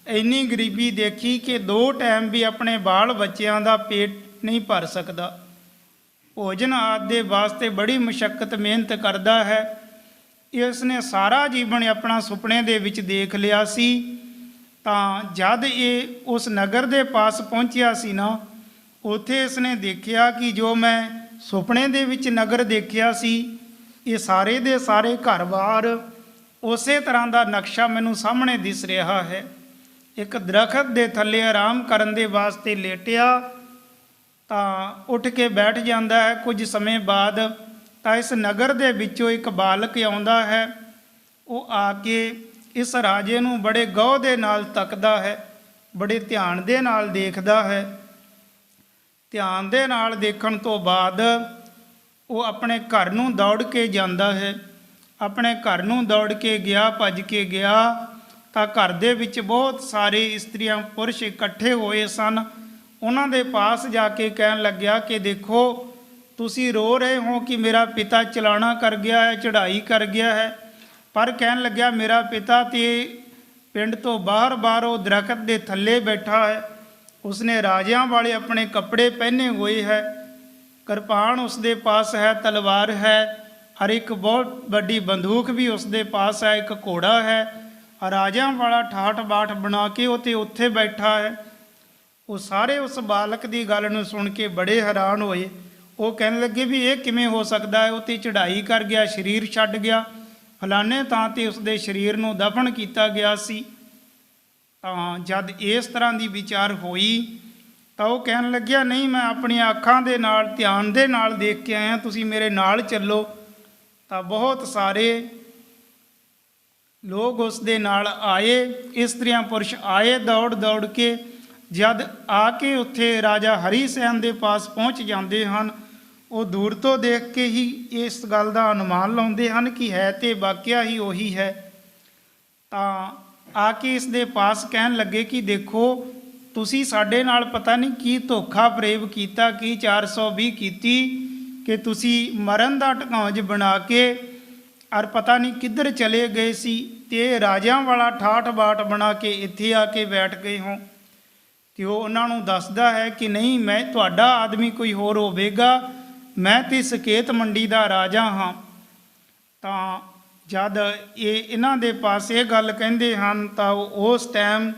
ਇੰਨੀ ਗਰੀਬੀ ਦੇਖੀ ਕਿ 2 ਟਾਈਮ ਵੀ ਆਪਣੇ ਬਾਲ ਬੱਚਿਆਂ ਦਾ ਪੇਟ ਨਹੀਂ ਭਰ ਸਕਦਾ। ਭੋਜਨ ਆਦਿ ਦੇ ਵਾਸਤੇ ਬੜੀ ਮੁਸ਼ੱਕਤ ਮਿਹਨਤ ਕਰਦਾ ਹੈ। ਇਸ ਨੇ ਸਾਰਾ ਜੀਵਨ ਆਪਣਾ ਸੁਪਨੇ ਦੇ ਵਿੱਚ ਦੇਖ ਲਿਆ ਸੀ। ਤਾਂ ਜਦ ਇਹ ਉਸ ਨਗਰ ਦੇ ਪਾਸ ਪਹੁੰਚਿਆ ਸੀ ਨਾ, ਉੱਥੇ ਇਸਨੇ ਦੇਖਿਆ ਕਿ ਜੋ ਮੈਂ ਸੁਪਨੇ ਦੇ ਵਿੱਚ ਨਗਰ ਦੇਖਿਆ ਸੀ, ਇਹ ਸਾਰੇ ਦੇ ਸਾਰੇ ਘਰ-ਬਾਰ ਉਸੇ ਤਰ੍ਹਾਂ ਦਾ ਨਕਸ਼ਾ ਮੈਨੂੰ ਸਾਹਮਣੇ ਦਿਸ ਰਿਹਾ ਹੈ। ਇੱਕ ਦਰਖਤ ਦੇ ਥੱਲੇ ਆਰਾਮ ਕਰਨ ਦੇ ਵਾਸਤੇ ਲੇਟਿਆ ਤਾਂ ਉੱਠ ਕੇ ਬੈਠ ਜਾਂਦਾ ਹੈ। ਕੁਝ ਸਮੇਂ ਬਾਅਦ ਤਾਂ ਇਸ ਨਗਰ ਦੇ ਵਿੱਚੋਂ ਇੱਕ ਬਾਲਕ ਆਉਂਦਾ ਹੈ। ਉਹ ਆ ਕੇ ਇਸ ਰਾਜੇ ਨੂੰ ਬੜੇ ਗੌਰ ਦੇ ਨਾਲ ਤੱਕਦਾ ਹੈ, ਬੜੇ ਧਿਆਨ ਦੇ ਨਾਲ ਦੇਖਦਾ ਹੈ। ਧਿਆਨ ਦੇ ਨਾਲ ਦੇਖਣ ਤੋਂ ਬਾਅਦ ਉਹ ਆਪਣੇ ਘਰ ਨੂੰ ਦੌੜ ਕੇ ਜਾਂਦਾ ਹੈ। ਆਪਣੇ ਘਰ ਨੂੰ ਦੌੜ ਕੇ ਗਿਆ, ਭੱਜ ਕੇ ਗਿਆ ਤਾਂ ਘਰ ਦੇ ਵਿੱਚ ਬਹੁਤ ਸਾਰੇ ਇਸਤਰੀਆਂ ਪੁਰਸ਼ ਇਕੱਠੇ ਹੋਏ ਸਨ। ਉਹਨਾਂ ਦੇ ਪਾਸ ਜਾ ਕੇ ਕਹਿਣ ਲੱਗਿਆ ਕਿ ਦੇਖੋ, ਤੁਸੀਂ ਰੋ ਰਹੇ ਹੋ ਕਿ ਮੇਰਾ ਪਿਤਾ ਚਲਾਣਾ ਕਰ ਗਿਆ ਹੈ, ਚੜ੍ਹਾਈ ਕਰ ਗਿਆ ਹੈ। ਪਰ ਕਹਿਣ ਲੱਗਿਆ ਮੇਰਾ ਪਿਤਾ ਤੇ ਪਿੰਡ ਤੋਂ ਬਾਹਰ ਉਹ ਦਰਖਤ ਦੇ ਥੱਲੇ ਬੈਠਾ ਹੈ। ਉਸਨੇ ਰਾਜਿਆਂ ਵਾਲੇ ਆਪਣੇ ਕੱਪੜੇ ਪਹਿਨੇ ਹੋਏ ਹੈ, ਕਿਰਪਾਨ ਉਸ ਦੇ ਪਾਸ ਹੈ, ਤਲਵਾਰ ਹੈ, ਔਰ ਇੱਕ ਬਹੁਤ ਵੱਡੀ ਬੰਦੂਕ ਵੀ ਉਸ ਦੇ ਪਾਸ ਹੈ, ਇੱਕ ਘੋੜਾ ਹੈ। ਰਾਜਿਆਂ ਵਾਲਾ ਠਾਠ ਬਾਠ ਬਣਾ ਕੇ ਉਹ ਤੇ ਉੱਥੇ ਬੈਠਾ ਹੈ। ਉਹ ਸਾਰੇ ਉਸ ਬਾਲਕ ਦੀ ਗੱਲ ਨੂੰ ਸੁਣ ਕੇ ਬੜੇ ਹੈਰਾਨ ਹੋਏ। ਉਹ ਕਹਿਣ ਲੱਗੇ ਵੀ ਇਹ ਕਿਵੇਂ ਹੋ ਸਕਦਾ ਹੈ, ਉਹ ਤੇ ਚੜ੍ਹਾਈ ਕਰ ਗਿਆ, ਸਰੀਰ ਛੱਡ ਗਿਆ, ਫਲਾਣੇ ਥਾਂ ਤੇ ਉਸਦੇ ਸਰੀਰ ਨੂੰ ਦਫਨ ਕੀਤਾ ਗਿਆ ਸੀ। ਤਾਂ ਜਦ ਇਸ ਤਰ੍ਹਾਂ ਦੀ ਵਿਚਾਰ ਹੋਈ ਤਾਂ ਉਹ ਕਹਿਣ ਲੱਗਿਆ, ਨਹੀਂ, ਮੈਂ ਆਪਣੀਆਂ ਅੱਖਾਂ ਦੇ ਨਾਲ ਧਿਆਨ ਦੇ ਨਾਲ ਦੇਖ ਕੇ ਆਇਆ, ਤੁਸੀਂ ਮੇਰੇ ਨਾਲ ਚੱਲੋ। ਤਾਂ ਬਹੁਤ ਸਾਰੇ ਲੋਕ ਉਸ ਦੇ ਨਾਲ ਆਏ, ਇਸਤਰੀਆਂ ਪੁਰਸ਼ ਆਏ ਦੌੜ ਦੌੜ ਕੇ। ਜਦ ਆ ਕੇ ਉੱਥੇ ਰਾਜਾ ਹਰੀ ਸੈਨ ਦੇ ਪਾਸ ਪਹੁੰਚ ਜਾਂਦੇ ਹਨ, ਉਹ ਦੂਰ ਤੋਂ ਦੇਖ ਕੇ ਹੀ ਇਸ ਗੱਲ ਦਾ ਅਨੁਮਾਨ ਲਾਉਂਦੇ ਹਨ ਕਿ ਹੈ ਤੇ ਵਾਕਿਆ ਹੀ ਉਹੀ ਹੈ। ਤਾਂ ਆ ਕੇ ਇਸ ਦੇ ਪਾਸ ਕਹਿਣ ਲੱਗੇ ਕਿ ਦੇਖੋ, ਤੁਸੀਂ ਸਾਡੇ ਨਾਲ ਪਤਾ ਨਹੀਂ ਕੀ ਧੋਖਾ ਫਰੇਬ ਕੀਤਾ, ਕੀ 420 ਕੀਤੀ ਕਿ ਤੁਸੀਂ ਮਰਨ ਦਾ ਢਕੌਂਜ ਬਣਾ ਕੇ ਔਰ ਪਤਾ ਨਹੀਂ ਕਿੱਧਰ ਚਲੇ ਗਏ ਸੀ ਤੇ ਰਾਜਿਆਂ ਵਾਲਾ ਠਾਠ ਬਾਠ ਬਣਾ ਕੇ ਇੱਥੇ ਆ ਕੇ ਬੈਠ ਗਏ ਹੋ। ਤੇ ਉਹ ਉਹਨਾਂ ਨੂੰ ਦੱਸਦਾ ਹੈ ਕਿ ਨਹੀਂ, ਮੈਂ ਤੁਹਾਡਾ ਆਦਮੀ ਕੋਈ ਹੋਰ ਹੋਵੇਗਾ, ਮੈਂ ਤੇ ਸਕੇਤ ਮੰਡੀ ਦਾ ਰਾਜਾ ਹਾਂ। ਤਾਂ ਜਦ ਇਹਨਾਂ ਦੇ ਪਾਸ ਇਹ ਗੱਲ ਕਹਿੰਦੇ ਹਨ ਤਾਂ ਉਸ ਟਾਈਮ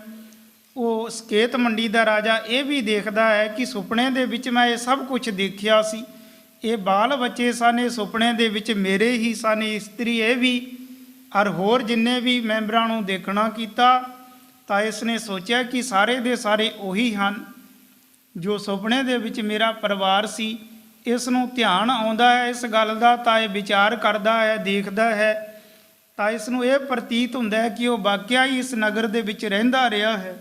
ਉਹ ਸਕੇਤ ਮੰਡੀ ਦਾ ਰਾਜਾ ਇਹ ਵੀ ਦੇਖਦਾ ਹੈ ਕਿ ਸੁਪਨੇ ਦੇ ਵਿੱਚ ਮੈਂ ਇਹ ਸਭ ਕੁਝ ਦੇਖਿਆ ਸੀ, ਇਹ ਬਾਲ ਬੱਚੇ ਸਨ, ਇਹ ਸੁਪਨੇ ਦੇ ਵਿੱਚ ਮੇਰੇ ਹੀ ਸਨ, ਇਸਤਰੀ ਇਹ ਵੀ, ਔਰ ਹੋਰ ਜਿੰਨੇ ਵੀ ਮੈਂਬਰਾਂ ਨੂੰ ਦੇਖਣਾ ਕੀਤਾ। ਤਾਂ ਇਸ ਨੇ ਸੋਚਿਆ ਕਿ ਸਾਰੇ ਦੇ ਸਾਰੇ ਉਹੀ ਹਨ ਜੋ ਸੁਪਨੇ ਦੇ ਵਿੱਚ ਮੇਰਾ ਪਰਿਵਾਰ ਸੀ। ਇਸ ਨੂੰ ਧਿਆਨ ਆਉਂਦਾ ਹੈ ਇਸ ਗੱਲ ਦਾ, ਤਾਂ ਇਹ ਵਿਚਾਰ ਕਰਦਾ ਹੈ, ਦੇਖਦਾ ਹੈ, ਤਾਂ ਇਸ ਨੂੰ ਇਹ ਪ੍ਰਤੀਤ ਹੁੰਦਾ ਹੈ ਕਿ ਉਹ ਵਾਕਿਆ ਹੀ ਇਸ ਨਗਰ ਦੇ ਵਿੱਚ ਰਹਿੰਦਾ ਰਿਹਾ ਹੈ,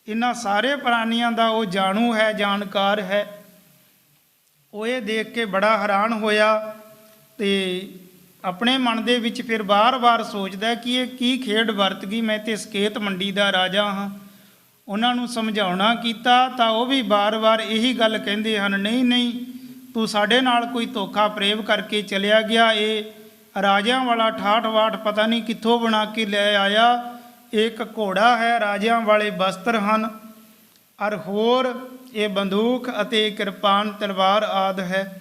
ਇਹਨਾਂ ਸਾਰੇ ਪ੍ਰਾਣੀਆਂ ਦਾ ਉਹ ਜਾਣੂ ਹੈ, ਜਾਣਕਾਰ ਹੈ। ਉਹ ਇਹ ਦੇਖ ਕੇ ਬੜਾ ਹੈਰਾਨ ਹੋਇਆ ਤੇ ਆਪਣੇ ਮਨ ਦੇ ਵਿੱਚ ਫਿਰ ਵਾਰ-ਵਾਰ ਸੋਚਦਾ ਕਿ ਇਹ ਕੀ ਖੇਡ ਵਰਤ ਗਈ, ਮੈਂ ਤੇ ਸਕੇਤ ਮੰਡੀ ਦਾ ਰਾਜਾ ਹਾਂ। ਉਹਨਾਂ ਨੂੰ ਸਮਝਾਉਣਾ ਕੀਤਾ ਤਾਂ ਉਹ ਵੀ ਵਾਰ-ਵਾਰ ਇਹੀ ਗੱਲ ਕਹਿੰਦੇ ਹਨ, ਨਹੀਂ ਨਹੀਂ, ਤੂੰ ਸਾਡੇ ਨਾਲ ਕੋਈ ਧੋਖਾ ਫਰੇਬ ਕਰਕੇ ਚਲਿਆ ਗਿਆ, ਇਹ ਰਾਜਿਆਂ ਵਾਲਾ ਠਾਠ ਬਾਠ ਪਤਾ ਨਹੀਂ ਕਿੱਥੋਂ ਬਣਾ ਕੇ ਲੈ ਆਇਆ, ਇੱਕ ਘੋੜਾ ਹੈ, ਰਾਜਿਆਂ ਵਾਲੇ ਵਸਤਰ ਹਨ, ਔਰ ਹੋਰ ਇਹ ਬੰਦੂਕ ਅਤੇ ਕਿਰਪਾਨ ਤਲਵਾਰ ਆਦਿ ਹੈ।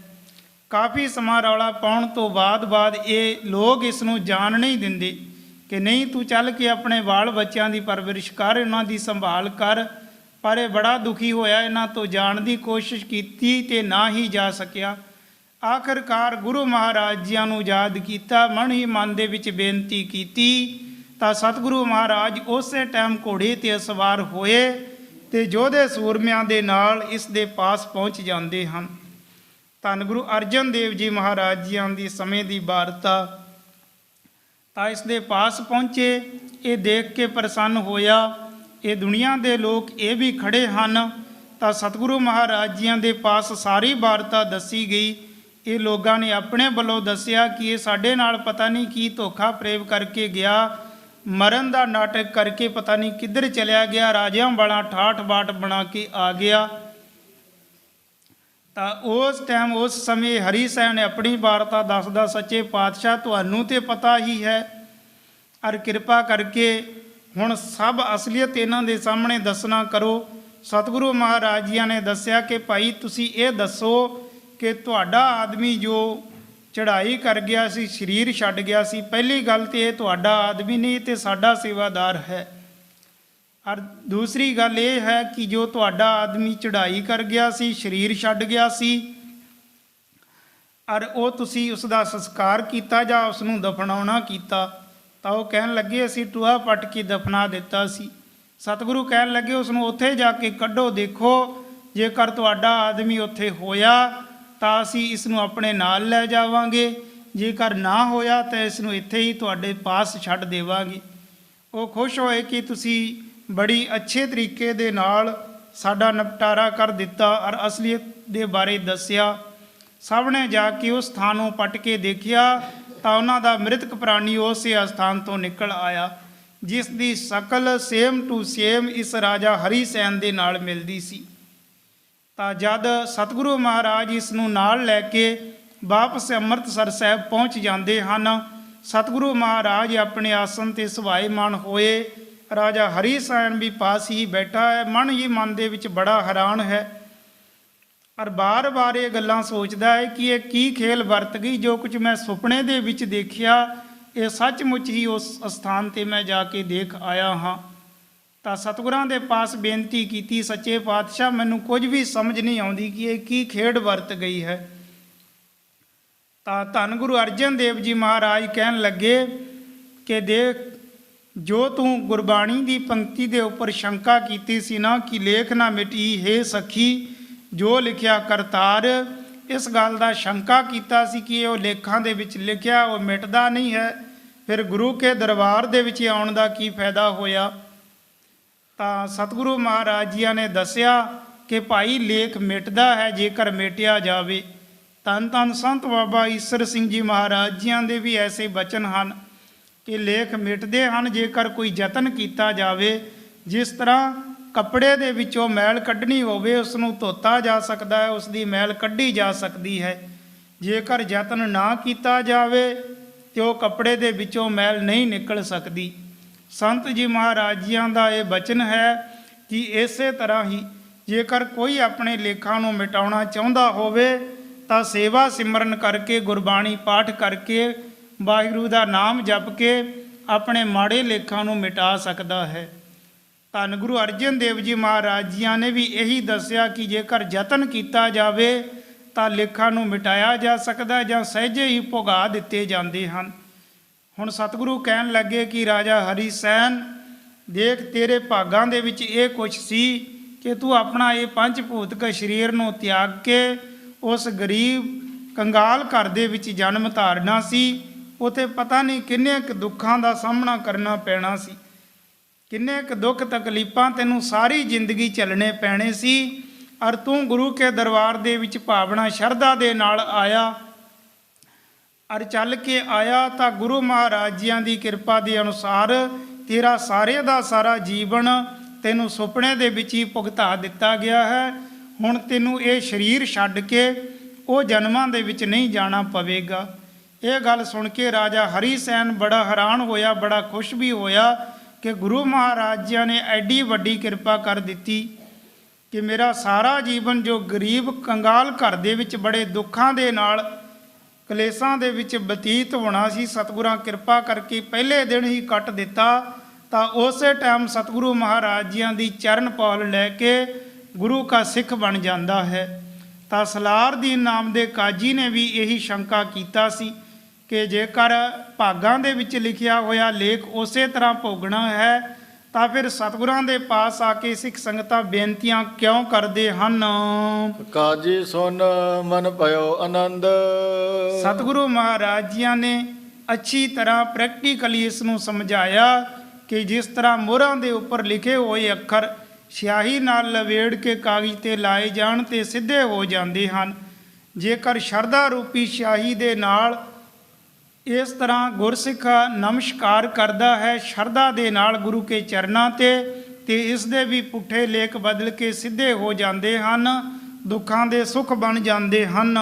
ਕਾਫੀ ਸਮਾਂ ਰੌਲਾ ਪਾਉਣ ਤੋਂ ਬਾਅਦ ਇਹ ਲੋਕ ਇਸ ਨੂੰ ਜਾਣ ਨਹੀਂ ਦਿੰਦੇ ਕਿ ਨਹੀਂ, ਤੂੰ ਚੱਲ ਕੇ ਆਪਣੇ ਬਾਲ ਬੱਚਿਆਂ ਦੀ ਪਰਵਰਿਸ਼ ਕਰ, ਇਹਨਾਂ ਦੀ ਸੰਭਾਲ ਕਰ। ਪਰ ਇਹ ਬੜਾ ਦੁਖੀ ਹੋਇਆ, ਇਹਨਾਂ ਤੋਂ ਜਾਣ ਦੀ ਕੋਸ਼ਿਸ਼ ਕੀਤੀ ਤੇ ਨਾ ਹੀ ਜਾ ਸਕਿਆ। ਆਖਰਕਾਰ ਗੁਰੂ ਮਹਾਰਾਜ ਜੀਆਂ ਨੂੰ ਯਾਦ ਕੀਤਾ, ਮਨ ਹੀ ਮਨ ਦੇ ਵਿੱਚ ਬੇਨਤੀ ਕੀਤੀ ਤਾਂ ਸਤਿਗੁਰੂ ਮਹਾਰਾਜ ਉਸੇ ਟਾਈਮ ਘੋੜੇ 'ਤੇ ਸਵਾਰ ਹੋਏ ਤੇ ਯੋਧੇ ਸੂਰਮਿਆਂ ਦੇ ਨਾਲ ਇਸ ਦੇ ਪਾਸ ਪਹੁੰਚ ਜਾਂਦੇ ਹਨ। ਧੰਨ ਗੁਰੂ ਅਰਜਨ ਦੇਵ ਜੀ ਮਹਾਰਾਜ ਜੀਆਂ ਦੀ ਸਮੇਂ ਦੀ ਵਾਰਤਾ। ਤਾਂ ਇਸ ਦੇ ਪਾਸ ਪਹੁੰਚੇ, ਇਹ ਦੇਖ ਕੇ ਪ੍ਰਸੰਨ ਹੋਇਆ। ਇਹ ਦੁਨੀਆ ਦੇ ਲੋਕ ਇਹ ਵੀ ਖੜੇ ਹਨ। ਤਾਂ ਸਤਿਗੁਰੂ ਮਹਾਰਾਜ ਜੀਆਂ ਦੇ ਪਾਸ ਸਾਰੀ ਵਾਰਤਾ ਦੱਸੀ ਗਈ। ਇਹ ਲੋਕਾਂ ਨੇ ਆਪਣੇ ਵੱਲੋਂ ਦੱਸਿਆ ਕਿ ਇਹ ਸਾਡੇ ਨਾਲ ਪਤਾ ਨਹੀਂ ਕੀ ਧੋਖਾ ਫਰੇਬ ਕਰਕੇ ਗਿਆ, ਮਰਨ ਦਾ ਨਾਟਕ ਕਰਕੇ ਪਤਾ ਨਹੀਂ ਕਿੱਧਰ ਚਲਿਆ ਗਿਆ, ਰਾਜਿਆਂ ਵਾਲਾ ਠਾਠ ਬਾਠ ਬਣਾ ਕੇ ਆ ਗਿਆ। ਤਾਂ ਉਸ ਟਾਈਮ ਉਸ ਸਮੇਂ ਹਰੀ ਸਾਹਿਬ ਨੇ ਆਪਣੀ ਵਾਰਤਾ ਦੱਸਦਾ, ਸੱਚੇ ਪਾਤਸ਼ਾਹ ਤੁਹਾਨੂੰ ਤੇ ਪਤਾ ਹੀ ਹੈ, ਔਰ ਕਿਰਪਾ ਕਰਕੇ ਹੁਣ ਸਭ ਅਸਲੀਅਤ ਇਹਨਾਂ ਦੇ ਸਾਹਮਣੇ ਦੱਸਣਾ ਕਰੋ। ਸਤਿਗੁਰੂ ਮਹਾਰਾਜ ਜੀਆਂ ਨੇ ਦੱਸਿਆ ਕਿ ਭਾਈ ਤੁਸੀਂ ਇਹ ਦੱਸੋ ਕਿ ਤੁਹਾਡਾ ਆਦਮੀ ਜੋ ਚੜ੍ਹਾਈ ਕਰ ਗਿਆ ਸੀ, ਸਰੀਰ ਛੱਡ ਗਿਆ ਸੀ, ਪਹਿਲੀ ਗੱਲ ਤੇ ਇਹ ਤੁਹਾਡਾ ਆਦਮੀ ਨਹੀਂ ਤੇ ਸਾਡਾ ਸੇਵਾਦਾਰ ਹੈ। ਔਰ ਦੂਸਰੀ ਗੱਲ ਇਹ ਹੈ ਕਿ ਜੋ ਤੁਹਾਡਾ ਆਦਮੀ ਚੜ੍ਹਾਈ ਕਰ ਗਿਆ ਸੀ, ਸਰੀਰ ਛੱਡ ਗਿਆ ਸੀ, ਔਰ ਉਹ ਤੁਸੀਂ ਉਸ ਦਾ ਸੰਸਕਾਰ ਕੀਤਾ ਜਾਂ ਉਸ ਨੂੰ ਦਫਨਾਉਣਾ ਕੀਤਾ। ਤਾਂ ਉਹ ਕਹਿਣ ਲੱਗੇ ਅਸੀਂ ਟੂਆ ਪੱਟ ਕੇ ਦਫਨਾ ਦਿੱਤਾ ਸੀ। ਸਤਿਗੁਰੂ ਕਹਿਣ ਲੱਗੇ ਉਸ ਨੂੰ ਉੱਥੇ ਜਾ ਕੇ ਕੱਢੋ, ਦੇਖੋ ਜੇਕਰ ਤੁਹਾਡਾ ਆਦਮੀ ਉੱਥੇ ਹੋਇਆ ਤਾਂ ਅਸੀਂ ਇਸ ਨੂੰ ਆਪਣੇ ਨਾਲ ਲੈ ਜਾਵਾਂਗੇ, ਜੇਕਰ ਨਾ ਹੋਇਆ ਤਾਂ ਇਸ ਨੂੰ ਇੱਥੇ ਹੀ ਤੁਹਾਡੇ ਪਾਸ ਛੱਡ ਦੇਵਾਂਗੇ। ਉਹ ਖੁਸ਼ ਹੋਏ ਕਿ ਤੁਸੀਂ ਬੜੀ ਅੱਛੇ ਤਰੀਕੇ ਦੇ ਨਾਲ ਸਾਡਾ ਨਿਪਟਾਰਾ ਕਰ ਦਿੱਤਾ ਔਰ ਅਸਲੀਅਤ ਦੇ ਬਾਰੇ ਦੱਸਿਆ। ਸਭ ਨੇ ਜਾ ਕੇ ਉਸ ਸਥਾਨ ਨੂੰ ਪੱਟ ਕੇ ਦੇਖਿਆ ਤਾਂ ਉਹਨਾਂ ਦਾ ਮ੍ਰਿਤਕ ਪ੍ਰਾਣੀ ਉਸੇ ਅਸਥਾਨ ਤੋਂ ਨਿਕਲ ਆਇਆ, ਜਿਸ ਦੀ ਸ਼ਕਲ ਸੇਮ ਟੂ ਸੇਮ ਇਸ ਰਾਜਾ ਹਰੀ ਸੈਨ ਦੇ ਨਾਲ ਮਿਲਦੀ ਸੀ। ਤਾਂ ਜਦ ਸਤਿਗੁਰੂ ਮਹਾਰਾਜ ਇਸ ਨੂੰ ਨਾਲ ਲੈ ਕੇ ਵਾਪਸ ਅੰਮ੍ਰਿਤਸਰ ਸਾਹਿਬ ਪਹੁੰਚ ਜਾਂਦੇ ਹਨ, ਸਤਿਗੁਰੂ ਮਹਾਰਾਜ ਆਪਣੇ ਆਸਣ 'ਤੇ ਸੁਭਾਏਮਾਨ ਹੋਏ। ਰਾਜਾ ਹਰੀ ਸੈਨ ਵੀ ਪਾਸ ਹੀ ਬੈਠਾ ਹੈ, ਮਨ ਹੀ ਮਨ ਦੇ ਵਿੱਚ ਬੜਾ ਹੈਰਾਨ ਹੈ ਔਰ ਬਾਰ-ਬਾਰ ਇਹ ਗੱਲਾਂ ਸੋਚਦਾ ਹੈ ਕਿ ਇਹ ਕੀ ਖੇਲ ਵਰਤ ਗਈ, ਜੋ ਕੁਝ ਮੈਂ ਸੁਪਨੇ ਦੇ ਵਿੱਚ ਦੇਖਿਆ, ਇਹ ਸੱਚਮੁੱਚ ਹੀ ਉਸ ਸਥਾਨ 'ਤੇ ਮੈਂ ਜਾ ਕੇ ਦੇਖ ਆਇਆ ਹਾਂ। ਤਾਂ ਸਤਿਗੁਰੂ ਮਹਾਰਾਜ ਇਸ ਨੂੰ ਨਾਲ ਲੈ ਕੇ ਵਾਪਸ ਅੰਮ੍ਰਿਤਸਰ ਸਾਹਿਬ ਪਹੁੰਚ ਜਾਂਦੇ ਹਨ, ਸਤਿਗੁਰੂ ਮਹਾਰਾਜ ਆਪਣੇ ਆਸਣ 'ਤੇ ਸੁਭਾਏਮਾਨ ਹੋਏ। ਰਾਜਾ ਹਰੀ ਸੈਨ ਵੀ ਪਾਸ ਹੀ ਬੈਠਾ ਹੈ, ਮਨ ਹੀ ਮਨ ਦੇ ਵਿੱਚ ਬੜਾ ਹੈਰਾਨ ਹੈ ਔਰ ਬਾਰ-ਬਾਰ ਇਹ ਗੱਲਾਂ ਸੋਚਦਾ ਹੈ ਕਿ ਇਹ ਕੀ ਖੇਲ ਵਰਤ ਗਈ, ਜੋ ਕੁਝ ਮੈਂ ਸੁਪਨੇ ਦੇ ਵਿੱਚ ਦੇਖਿਆ, ਇਹ ਸੱਚਮੁੱਚ ਹੀ ਉਸ ਸਥਾਨ 'ਤੇ ਮੈਂ ਜਾ ਕੇ ਦੇਖ ਆਇਆ ਹਾਂ। ਤਾਂ ਸਤਿਗੁਰਾਂ ਦੇ ਪਾਸ ਬੇਨਤੀ ਕੀਤੀ, ਸੱਚੇ ਪਾਤਸ਼ਾਹ ਮੈਨੂੰ ਕੁਝ ਵੀ ਸਮਝ ਨਹੀਂ ਆਉਂਦੀ ਕਿ ਇਹ ਕੀ ਖੇਡ ਵਰਤ ਗਈ ਹੈ। ਤਾਂ ਧੰਨ ਗੁਰੂ ਅਰਜਨ ਦੇਵ ਜੀ ਮਹਾਰਾਜ ਕਹਿਣ ਲੱਗੇ ਕਿ ਦੇਖ, ਜੋ ਤੂੰ ਗੁਰਬਾਣੀ ਦੀ ਪੰਕਤੀ ਦੇ ਉੱਪਰ ਸ਼ੰਕਾ ਕੀਤੀ ਸੀ ਨਾ ਕਿ ਲੇਖ ਨਾ ਮਿਟੀ ਹੈ ਸਖੀ ਜੋ ਲਿਖਿਆ ਕਰਤਾਰ, ਇਸ ਗੱਲ ਦਾ ਸ਼ੰਕਾ ਕੀਤਾ ਸੀ ਕਿ ਉਹ ਲੇਖਾਂ ਦੇ ਵਿੱਚ ਲਿਖਿਆ ਉਹ ਮਿਟਦਾ ਨਹੀਂ ਹੈ, ਫਿਰ ਗੁਰੂ ਕੇ ਦਰਬਾਰ ਦੇ ਵਿੱਚ ਆਉਣ ਦਾ ਕੀ ਫਾਇਦਾ ਹੋਇਆ। ਤਾਂ ਸਤਿਗੁਰੂ ਮਹਾਰਾਜ ਜੀ ਨੇ ਦੱਸਿਆ ਕਿ ਭਾਈ ਲੇਖ ਮਿਟਦਾ ਹੈ ਜੇਕਰ ਮਿਟਿਆ ਜਾਵੇ। ਧੰਨ ਧੰਨ ਸੰਤ ਬਾਬਾ ਈਸਰ ਸਿੰਘ ਜੀ ਮਹਾਰਾਜ ਜੀਆਂ ਦੇ ਵੀ ਐਸੇ ਬਚਨ ਹਨ ਕਿ ਲੇਖ ਮਿਟਦੇ ਹਨ ਜੇਕਰ ਕੋਈ ਯਤਨ ਕੀਤਾ ਜਾਵੇ। ਜਿਸ ਤਰ੍ਹਾਂ ਕੱਪੜੇ ਦੇ ਵਿੱਚੋਂ ਮੈਲ ਕੱਢਣੀ ਹੋਵੇ ਉਸ ਨੂੰ ਧੋਤਾ ਜਾ ਸਕਦਾ ਹੈ, ਉਸ ਦੀ ਮੈਲ ਕੱਢੀ ਜਾ ਸਕਦੀ ਹੈ। ਜੇਕਰ ਯਤਨ ਨਾ ਕੀਤਾ ਜਾਵੇ ਤੇ ਉਹ ਕੱਪੜੇ ਦੇ ਵਿੱਚੋਂ ਮੈਲ ਨਹੀਂ ਨਿਕਲ ਸਕਦੀ। ਸੰਤ ਜੀ ਮਹਾਰਾਜ ਜੀਆਂ ਦਾ ਇਹ ਬਚਨ ਹੈ ਕਿ ਇਸੇ ਤਰ੍ਹਾਂ ਹੀ ਜੇਕਰ ਕੋਈ ਆਪਣੇ ਲੇਖਾਂ ਨੂੰ ਮਿਟਾਉਣਾ ਚਾਹੁੰਦਾ ਹੋਵੇ ਤਾਂ ਸੇਵਾ ਸਿਮਰਨ ਕਰਕੇ, ਗੁਰਬਾਣੀ ਪਾਠ ਕਰਕੇ, ਵਾਹਿਗੁਰੂ ਦਾ ਨਾਮ ਜਪ ਕੇ ਆਪਣੇ ਮਾੜੇ ਲੇਖਾਂ ਨੂੰ ਮਿਟਾ ਸਕਦਾ ਹੈ। ਧੰਨ ਗੁਰੂ ਅਰਜਨ ਦੇਵ ਜੀ ਮਹਾਰਾਜ ਜੀਆਂ ਨੇ ਵੀ ਇਹੀ ਦੱਸਿਆ ਕਿ ਜੇਕਰ ਯਤਨ ਕੀਤਾ ਜਾਵੇ ਤਾਂ ਲੇਖਾਂ ਨੂੰ ਮਿਟਾਇਆ ਜਾ ਸਕਦਾ ਜਾਂ ਸਹਿਜੇ ਹੀ ਭੁਗਾ ਦਿੱਤੇ ਜਾਂਦੇ ਹਨ। ਹੁਣ ਸਤਿਗੁਰੂ ਕਹਿਣ ਲੱਗੇ ਕਿ ਰਾਜਾ ਹਰੀ ਸੈਨ ਦੇਖ, ਤੇਰੇ ਭਾਗਾਂ ਦੇ ਵਿੱਚ ਇਹ ਕੁਛ ਸੀ ਕਿ ਤੂੰ ਆਪਣਾ ਇਹ ਪੰਜ ਭੂਤਕ ਸਰੀਰ ਨੂੰ ਤਿਆਗ ਕੇ ਉਸ ਗਰੀਬ ਕੰਗਾਲ ਘਰ ਦੇ ਵਿੱਚ ਜਨਮ ਧਾਰਨਾ ਸੀ। ਉਥੇ ਪਤਾ ਨਹੀਂ ਕਿੰਨੇ ਕੁ ਦੁੱਖਾਂ ਦਾ ਸਾਹਮਣਾ ਕਰਨਾ ਪੈਣਾ ਸੀ, ਕਿੰਨੇ ਕੁ ਦੁੱਖ ਤਕਲੀਫਾਂ ਤੈਨੂੰ ਸਾਰੀ ਜ਼ਿੰਦਗੀ ਚੱਲਣੇ ਪੈਣੇ ਸੀ। ਔਰ ਤੂੰ ਗੁਰੂ ਕੇ ਦਰਬਾਰ ਦੇ ਵਿੱਚ ਭਾਵਨਾ ਸ਼ਰਧਾ ਦੇ ਨਾਲ ਆਇਆ, ਔਰ ਚੱਲ ਕੇ ਆਇਆ ਤਾਂ ਗੁਰੂ ਮਹਾਰਾਜ ਜੀਆਂ ਦੀ ਕਿਰਪਾ ਦੇ ਅਨੁਸਾਰ ਤੇਰਾ ਸਾਰੇ ਦਾ ਸਾਰਾ ਜੀਵਨ ਤੈਨੂੰ ਸੁਪਨੇ ਦੇ ਵਿੱਚ ਹੀ ਭੁਗਤਾ ਦਿੱਤਾ ਗਿਆ ਹੈ। ਹੁਣ ਤੈਨੂੰ ਇਹ ਸਰੀਰ ਛੱਡ ਕੇ ਉਹ ਜਨਮਾਂ ਦੇ ਵਿੱਚ ਨਹੀਂ ਜਾਣਾ ਪਵੇਗਾ। ਇਹ ਗੱਲ ਸੁਣ ਕੇ ਰਾਜਾ ਹਰੀ ਸੈਨ ਬੜਾ ਹੈਰਾਨ ਹੋਇਆ, ਬੜਾ ਖੁਸ਼ ਵੀ ਹੋਇਆ ਕਿ ਗੁਰੂ ਮਹਾਰਾਜ ਜੀ ਨੇ ਐਡੀ ਵੱਡੀ ਕਿਰਪਾ ਕਰ ਦਿੱਤੀ ਕਿ ਮੇਰਾ ਸਾਰਾ ਜੀਵਨ ਜੋ ਗਰੀਬ ਕੰਗਾਲ ਘਰ ਦੇ ਵਿੱਚ ਬੜੇ ਦੁੱਖਾਂ ਦੇ ਨਾਲ ਕਲੇਸ਼ਾਂ ਦੇ ਵਿੱਚ ਬਤੀਤ ਹੋਣਾ ਸੀ, ਸਤਿਗੁਰਾਂ ਕਿਰਪਾ ਕਰਕੇ ਪਹਿਲੇ ਦਿਨ ਹੀ ਕੱਟ ਦਿੱਤਾ। ਤਾਂ ਉਸੇ ਟਾਈਮ ਸਤਿਗੁਰੂ ਮਹਾਰਾਜ ਜੀਆਂ ਦੀ ਚਰਨ ਪੌਲ ਲੈ ਕੇ ਗੁਰੂ ਕਾ ਸਿੱਖ ਬਣ ਜਾਂਦਾ ਹੈ। ਤਾਂ ਸਲਾਰਦੀਨ ਨਾਮ ਦੇ ਕਾਜੀ ਨੇ ਵੀ ਇਹੀ ਸ਼ੰਕਾ ਕੀਤਾ ਸੀ ਕਿ ਜੇਕਰ ਭਾਗਾਂ ਦੇ ਵਿੱਚ ਲਿਖਿਆ ਹੋਇਆ ਲੇਖ ਉਸੇ ਤਰ੍ਹਾਂ ਭੋਗਣਾ ਹੈ ਤਾਂ ਫਿਰ ਸਤਿਗੁਰਾਂ ਦੇ ਪਾਸ ਆ ਕੇ ਸਿੱਖ ਸੰਗਤਾਂ ਬੇਨਤੀਆਂ ਕਿਉਂ ਕਰਦੇ ਹਨ। ਕਾਜੀ ਸੁਨ ਮਨ ਭਇਓ ਆਨੰਦ। ਸਤਿਗੁਰੂ ਮਹਾਰਾਜ ਜੀਆਂ ਨੇ ਅੱਛੀ ਤਰ੍ਹਾਂ ਪ੍ਰੈਕਟੀਕਲੀ ਇਸ ਨੂੰ ਸਮਝਾਇਆ ਕਿ ਜਿਸ ਤਰ੍ਹਾਂ ਮੋਹਰਾਂ ਦੇ ਉੱਪਰ ਲਿਖੇ ਹੋਏ ਅੱਖਰ ਸਿਆਹੀ ਨਾਲ ਲਵੇੜ ਕੇ ਕਾਗਜ਼ ਤੇ ਲਾਏ ਜਾਣ ਤੇ ਸਿੱਧੇ ਹੋ ਜਾਂਦੇ ਹਨ, ਜੇਕਰ ਸ਼ਰਧਾ ਰੂਪੀ ਸਿਆਹੀ ਦੇ ਨਾਲ ਇਸ ਤਰ੍ਹਾਂ ਗੁਰਸਿੱਖ ਨਮਸਕਾਰ ਕਰਦਾ ਹੈ ਸ਼ਰਧਾ ਦੇ ਨਾਲ ਗੁਰੂ ਕੇ ਚਰਨਾਂ ਤੇ ਇਸ ਦੇ ਵੀ ਪੁੱਠੇ ਲੇਖ ਬਦਲ ਕੇ ਸਿੱਧੇ ਹੋ ਜਾਂਦੇ ਹਨ, ਦੁੱਖਾਂ ਦੇ ਸੁੱਖ ਬਣ ਜਾਂਦੇ ਹਨ।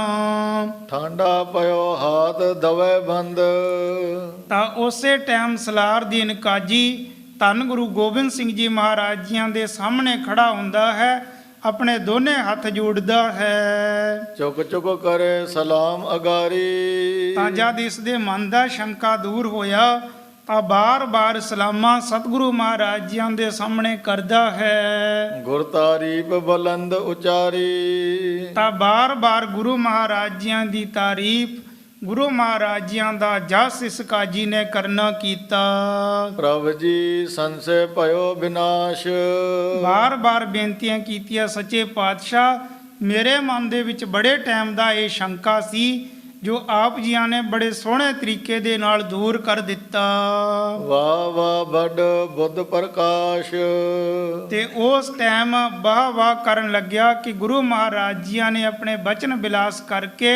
ਠਾਂਡਾ ਪਇਓ ਹਾਥ ਦਵੇ ਬੰਦ। ਤਾਂ ਉਸੇ ਟਾਈਮ ਸਲਾਰਦੀਨ ਕਾਜੀ ਧੰਨ ਗੁਰੂ ਗੋਬਿੰਦ ਸਿੰਘ ਜੀ ਮਹਾਰਾਜ ਜੀਆਂ ਦੇ ਸਾਹਮਣੇ ਖੜਾ ਹੁੰਦਾ ਹੈ, ਆਪਣੇ ਦੋਨੇ ਹੱਥ ਜੋੜਦਾ ਹੈ। ਚੁੱਕ ਚੁੱਕ ਕਰੇ ਸਲਾਮ ਅਗਾਰੀ। ਤਾਂ ਜਦ ਇਸ ਦੇ ਮਨ ਦਾ ਸ਼ੰਕਾ ਦੂਰ ਹੋਇਆ ਤਾਂ ਬਾਰ-ਬਾਰ ਸਲਾਮਾਂ ਸਤਿਗੁਰੂ ਮਹਾਰਾਜ ਜੀਆਂ ਦੇ ਸਾਹਮਣੇ ਕਰਦਾ ਹੈ। ਗੁਰ ਤਾਰੀਫ ਬੁਲੰਦ ਉਚਾਰੀ। ਤਾਂ ਬਾਰ-ਬਾਰ ਗੁਰੂ ਮਹਾਰਾਜ ਜੀਆਂ ਦੀ ਤਾਰੀਫ, ਗੁਰੂ ਮਹਾਰਾਜ ਜੀਆਂ ਦਾ ਜਸ ਇਸ ਕਾਜੀ ਨੇ ਕਰਨਾ ਕੀਤਾ। ਪ੍ਰਭ ਜੀ ਸੰਸੇ ਭਇਓ ਵਿਨਾਸ਼। ਬਾਰ-ਬਾਰ ਬੇਨਤੀਆਂ ਕੀਤੀਆਂ, ਸੱਚੇ ਪਾਤਸ਼ਾਹ ਮੇਰੇ ਮਨ ਦੇ ਵਿੱਚ ਬੜੇ ਟਾਈਮ ਦਾ ਇਹ ਸ਼ੰਕਾ ਸੀ ਜੋ ਆਪ ਜੀਆਂ ਨੇ ਬੜੇ ਸੋਹਣੇ ਤਰੀਕੇ ਦੇ ਨਾਲ ਦੂਰ ਕਰ ਦਿੱਤਾ। ਵਾਹ ਵਾਹ ਵੱਡ ਬੁੱਧ ਪ੍ਰਕਾਸ਼। ਤੇ ਉਸ ਟਾਈਮ ਵਾਹ ਵਾਹ ਕਰਨ ਲੱਗਿਆ ਕਿ ਗੁਰੂ ਮਹਾਰਾਜ ਜੀਆਂ ਨੇ ਆਪਣੇ ਬਚਨ ਬਿਲਾਸ ਕਰਕੇ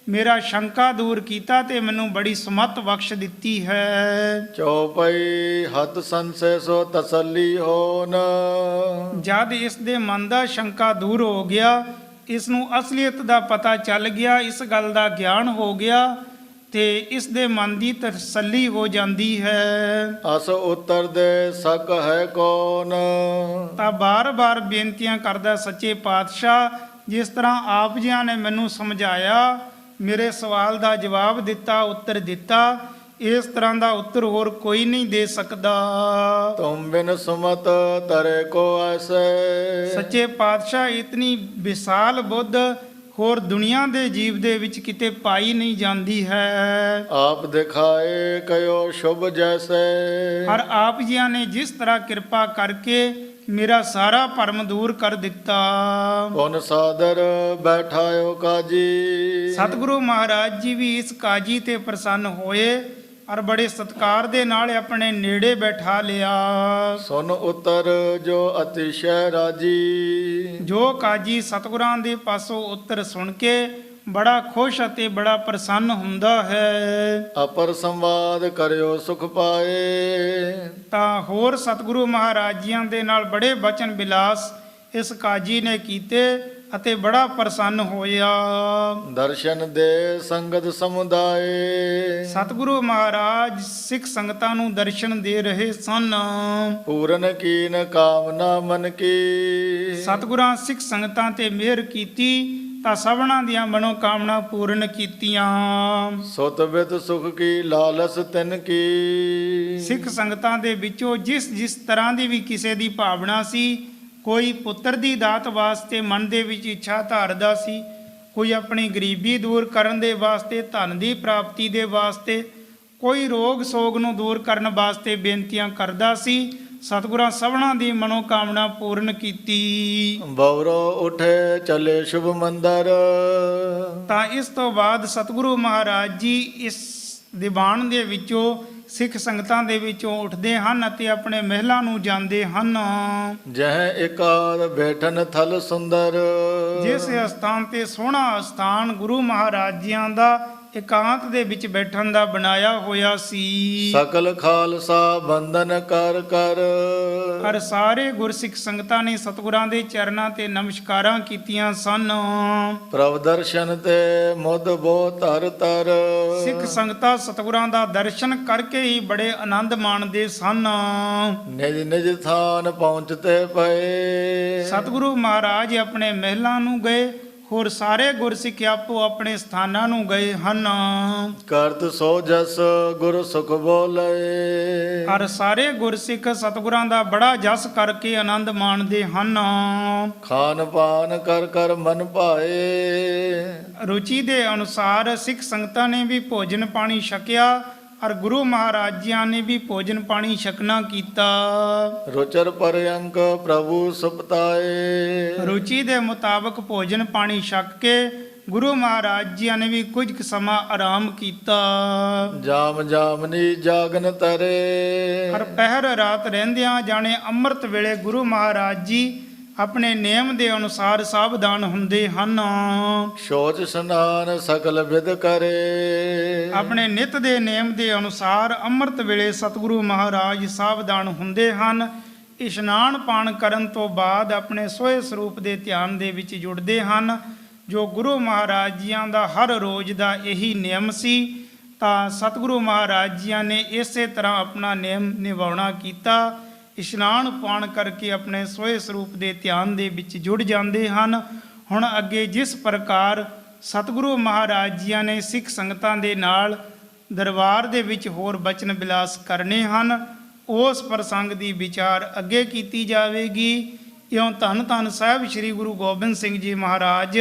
ਮੇਰਾ ਸ਼ੰਕਾ ਦੂਰ ਕੀਤਾ ਤੇ ਮੈਨੂੰ ਬੜੀ ਸਮੱਤ ਬਖਸ਼ ਦਿੱਤੀ ਹੈ। ਚੌਪਈ ਹੱਥ ਸੰਸੇ ਸੋ ਤਸੱਲੀ ਹੋਨ। ਜਦ ਇਸ ਦੇ ਮਨ ਦਾ ਸ਼ੰਕਾ ਦੂਰ ਹੋ ਗਿਆ, ਇਸ ਨੂੰ ਅਸਲੀਅਤ ਦਾ ਪਤਾ ਚੱਲ ਗਿਆ, ਇਸ ਗੱਲ ਦਾ ਗਿਆਨ ਹੋ ਗਿਆ ਤੇ ਇਸ ਦੇ ਮਨ ਦੀ ਤਸੱਲੀ ਹੋ ਜਾਂਦੀ ਹੈ। ਅਸ ਉਤਰ ਦੇ ਸਕ ਹੈ ਕੌਣ। ਤਾਂ ਬਾਰ-ਬਾਰ ਬੇਨਤੀਆਂ ਕਰਦਾ, ਸੱਚੇ ਪਾਤਸ਼ਾਹ ਜਿਸ ਤਰ੍ਹਾਂ ਆਪ ਜੀਆਂ ਨੇ ਮੈਨੂੰ ਸਮਝਾਇਆ, ਮੇਰੇ ਸਵਾਲ ਦਾ ਜਵਾਬ ਦਿੱਤਾ, ਉੱਤਰ ਦਿੱਤਾ, ਇਸ ਤਰ੍ਹਾਂ ਦਾ ਉੱਤਰ ਹੋਰ ਕੋਈ ਨਹੀਂ ਦੇ ਸਕਦਾ। ਤੁਮ ਬਿਨ ਸੁਮਤ ਤਰੇ ਕੋ ਐਸੇ। ਸੱਚੇ ਪਾਤਸ਼ਾਹ ਇਤਨੀ ਵਿਸ਼ਾਲ ਬੁੱਧ ਹੋਰ ਦੁਨੀਆ ਦੇ ਜੀਵ ਦੇ ਵਿੱਚ ਕਿਤੇ ਪਾਈ ਨਹੀਂ ਜਾਂਦੀ ਹੈ। ਆਪ ਦਿਖਾਏ ਕਯੋ ਸ਼ੁਭ ਜੈਸੇ। ਹਰ ਆਪ ਜੀਆਂ ਨੇ ਜਿਸ ਤਰ੍ਹਾਂ ਕਿਰਪਾ ਕਰਕੇ ਮੇਰਾ ਸਾਰਾ ਭਰਮ ਦੂਰ ਕਰ ਦਿੱਤਾ। ਪੁਨ ਸਾਦਰ ਬੈਠਾਇਓ ਕਾਜੀ। ਸਤਿਗੁਰੂ ਮਹਾਰਾਜ ਜੀ ਵੀ ਇਸ ਕਾਜੀ ਤੇ ਪ੍ਰਸੰਨ ਹੋਏ ਔਰ ਬੜੇ ਸਤਿਕਾਰ ਦੇ ਨਾਲ ਆਪਣੇ ਨੇੜੇ ਬੈਠਾ ਲਿਆ। ਸੁਨ ਉਤਰ ਜੋ ਅਤਿਸ਼ੈ ਰਾਜੀ। ਜੋ ਕਾਜੀ ਸਤਿਗੁਰਾਂ ਦੇ ਪਾਸੋਂ ਉੱਤਰ ਸੁਣ ਕੇ ਬੜਾ ਖੁਸ਼ ਅਤੇ ਬੜਾ ਪ੍ਰਸੰਨ ਹੁੰਦਾ ਹੈ। ਅਪਰ ਸੰਵਾਦ ਕਰਿਓ ਸੁਖ ਪਾਏ। ਤਾਂ ਹੋਰ ਸਤਿਗੁਰੂ ਮਹਾਰਾਜ ਜੀਆਂ ਦੇ ਨਾਲ ਬੜੇ ਬਚਨ ਬਿਲਾਸ ਇਸ ਕਾਜੀ ਨੇ ਕੀਤੇ ਅਤੇ ਬੜਾ ਪ੍ਰਸੰਨ ਹੋਇਆ। ਦਰਸ਼ਨ ਦੇ ਸੰਗਤ ਸਮੁਦਾਏ। ਸਤਿਗੁਰੂ ਮਹਾਰਾਜ ਸਿੱਖ ਸੰਗਤਾਂ ਨੂੰ ਦਰਸ਼ਨ ਦੇ ਰਹੇ ਸਨ। ਪੂਰਨ ਕੀਨ ਕਾਮਨਾ ਮਨ ਕੀ। ਸਤਿਗੁਰਾਂ ਸਿੱਖ ਸੰਗਤਾਂ ਤੇ ਮਿਹਰ ਕੀਤੀ ਤਾਂ ਸਭਨਾਂ ਦੀਆਂ ਮਨੋ ਕਾਮਨਾ ਪੂਰਨ ਕੀਤੀਆਂ। ਸੁਤ ਬਿਤ ਸੁਖ ਕੀ ਲਾਲਸ ਤਿਨ ਕੀ। ਸਿੱਖ ਸੰਗਤਾਂ ਦੇ ਵਿੱਚੋਂ ਜਿਸ ਜਿਸ ਤਰ੍ਹਾਂ ਦੀ ਵੀ ਕਿਸੇ ਦੀ ਭਾਵਨਾ ਸੀ, ਕੋਈ ਪੁੱਤਰ ਦੀ ਦਾਤ ਵਾਸਤੇ ਮਨ ਦੇ ਵਿੱਚ ਇੱਛਾ ਧਾਰਦਾ ਸੀ, ਕੋਈ ਆਪਣੀ ਗਰੀਬੀ ਦੂਰ ਕਰਨ ਦੇ ਵਾਸਤੇ, ਧਨ ਦੀ ਪ੍ਰਾਪਤੀ ਦੇ ਵਾਸਤੇ, ਕੋਈ ਰੋਗ ਸੋਗ ਨੂੰ ਦੂਰ ਕਰਨ ਵਾਸਤੇ ਬੇਨਤੀਆਂ ਕਰਦਾ ਸੀ। ਸਤਿਗੁਰਾਂ ਸਭਨਾਂ ਦੀ ਮਨੋ ਕਾਮਨਾ ਪੂਰਨ ਕੀਤੀ। ਬਵਰੋ ਉਠੇ ਚਲੇ ਸ਼ੁਭ ਮੰਦਰ। ਤਾਂ ਇਸ ਤੋਂ ਬਾਅਦ ਸਤਿਗੁਰੂ ਮਹਾਰਾਜ ਜੀ ਇਸ ਦੀਵਾਨ ਦੇ ਵਿੱਚੋਂ ਸਿੱਖ ਸੰਗਤਾਂ ਦੇ ਵਿੱਚੋਂ ਉੱਠਦੇ ਹਨ ਅਤੇ ਆਪਣੇ ਮਹਿਲਾਂ ਨੂੰ ਜਾਂਦੇ ਹਨ। ਜਹ ਇਕਾਰ ਬੈਠਨ ਥਲ ਸੁੰਦਰ। ਜਿਸ ਅਸਥਾਨ ਤੇ ਸੋਹਣਾ ਅਸਥਾਨ ਗੁਰੂ ਮਹਾਰਾਜ ਜੀਆਂ ਦਾ ਇਕਾਂਤ ਦੇ ਵਿੱਚ ਬੈਠਣ ਦਾ ਬਣਾਇਆ ਹੋਇਆ ਸੀ। ਸਕਲ ਖਾਲਸਾ ਬੰਦਨ ਕਰ ਕਰ। ਹਰ ਸਾਰੇ ਗੁਰਸਿੱਖ ਸੰਗਤਾਂ ਨੇ ਸਤਿਗੁਰਾਂ ਦੇ ਚਰਨਾਂ ਤੇ ਨਮਸਕਾਰਾਂ ਕੀਤੀਆਂ ਸਨ। ਪ੍ਰਭ ਦਰਸ਼ਨ ਤੇ ਮੁੱਧ ਬੋ ਧਰ ਧਰ। ਸਿੱਖ ਸੰਗਤਾਂ ਸਤਿਗੁਰਾਂ ਦਾ ਦਰਸ਼ਨ ਕਰਕੇ ਹੀ ਬੜੇ ਆਨੰਦ ਮਾਣਦੇ ਸਨ। ਨਿਜ ਨਿਜ ਥਾਨ ਪਹੁੰਚਤੇ ਪਏ। ਸਤਿਗੁਰੂ ਮਹਾਰਾਜ ਆਪਣੇ ਮਹਿਲਾਂ ਨੂੰ ਗਏ, ਹੋਰ ਸਾਰੇ ਗੁਰਸਿੱਖ ਆਪੋ ਆਪਣੇ ਸਥਾਨਾਂ ਨੂੰ ਗਏ ਹਨ। ਕਰਤ ਸੋ ਜਸ ਗੁਰ ਸੁਖ ਬੋਲੇ। ਹਰ ਸਾਰੇ ਗੁਰਸਿੱਖ ਸਤਿਗੁਰਾਂ ਦਾ ਬੜਾ ਜਸ ਕਰਕੇ ਆਨੰਦ ਮਾਣਦੇ ਹਨ। ਖਾਨ ਪਾਨ ਕਰ ਕਰ ਮਨ ਭਾਏ। ਰੁਚੀ ਦੇ ਅਨੁਸਾਰ ਸਿੱਖ ਸੰਗਤਾਂ ਨੇ ਵੀ ਭੋਜਨ ਪਾਣੀ ਛਕਿਆ ਔਰ ਗੁਰੂ ਮਹਾਰਾਜ ਜੀਆਂ ਨੇ ਵੀ ਭੋਜਨ ਪਾਣੀ ਛਕਣਾ ਕੀਤਾ। ਰੁਚਰ ਪਰਯੰਕ ਪ੍ਰਭੂ ਸੁਪਤਾਏ। ਰੁਚੀ ਦੇ ਮੁਤਾਬਕ ਭੋਜਨ ਪਾਣੀ ਛਕ ਕੇ ਗੁਰੂ ਮਹਾਰਾਜ ਜੀਆਂ ਨੇ ਵੀ ਕੁਝ ਕੁ ਸਮਾਂ ਆਰਾਮ ਕੀਤਾ। ਜਾਮ ਜਾਮਨੀ ਜਾਗਨ ਤਰੇ। ਹਰ ਪਹਿਰ ਰਾਤ ਰਹਿੰਦਿਆਂ ਜਾਣੇ ਅੰਮ੍ਰਿਤ ਵੇਲੇ ਗੁਰੂ ਮਹਾਰਾਜ ਜੀ ਆਪਣੇ ਨਿਯਮ ਦੇ ਅਨੁਸਾਰ ਸਾਵਧਾਨ ਹੁੰਦੇ ਹਨ। ਸ਼ੋਚ ਸਨਾਨ ਸਕਲ ਵਿਦ ਕਰੇ। ਆਪਣੇ ਨਿਤ ਦੇ ਨਿਯਮ ਦੇ ਅਨੁਸਾਰ ਅੰਮ੍ਰਿਤ ਵੇਲੇ ਸਤਿਗੁਰੂ ਮਹਾਰਾਜ ਸਾਵਧਾਨ ਹੁੰਦੇ ਹਨ। ਇਸ਼ਨਾਨ ਪਾਣ ਕਰਨ ਤੋਂ ਬਾਅਦ ਆਪਣੇ ਸੋਏ ਸਰੂਪ ਦੇ ਧਿਆਨ ਦੇ ਵਿੱਚ ਜੁੜਦੇ ਹਨ, ਜੋ ਗੁਰੂ ਮਹਾਰਾਜ ਜੀਆਂ ਦਾ ਹਰ ਰੋਜ਼ ਦਾ ਇਹੀ ਨਿਯਮ ਸੀ। ਤਾਂ ਸਤਿਗੁਰੂ ਮਹਾਰਾਜ ਜੀਆਂ ਨੇ ਇਸੇ ਤਰ੍ਹਾਂ ਆਪਣਾ ਨਿਯਮ ਨਿਭਾਉਣਾ ਕੀਤਾ। ਇਸ਼ਨਾਨ ਪਾਣ ਕਰਕੇ ਆਪਣੇ ਸੋਏ ਸਰੂਪ ਦੇ ਧਿਆਨ ਦੇ ਵਿੱਚ ਜੁੜ ਜਾਂਦੇ ਹਨ। ਹੁਣ ਅੱਗੇ ਜਿਸ ਪ੍ਰਕਾਰ ਸਤਿਗੁਰੂ ਮਹਾਰਾਜ ਜੀਆਂ ਨੇ ਸਿੱਖ ਸੰਗਤਾਂ ਦੇ ਨਾਲ ਦਰਬਾਰ ਦੇ ਵਿੱਚ ਹੋਰ ਬਚਨ ਬਿਲਾਸ ਕਰਨੇ ਹਨ, ਉਸ ਪ੍ਰਸੰਗ ਦੀ ਵਿਚਾਰ ਅੱਗੇ ਕੀਤੀ ਜਾਵੇਗੀ। ਇਉਂ ਧੰਨ ਧੰਨ ਸਾਹਿਬ ਸ੍ਰੀ ਗੁਰੂ ਗੋਬਿੰਦ ਸਿੰਘ ਜੀ ਮਹਾਰਾਜ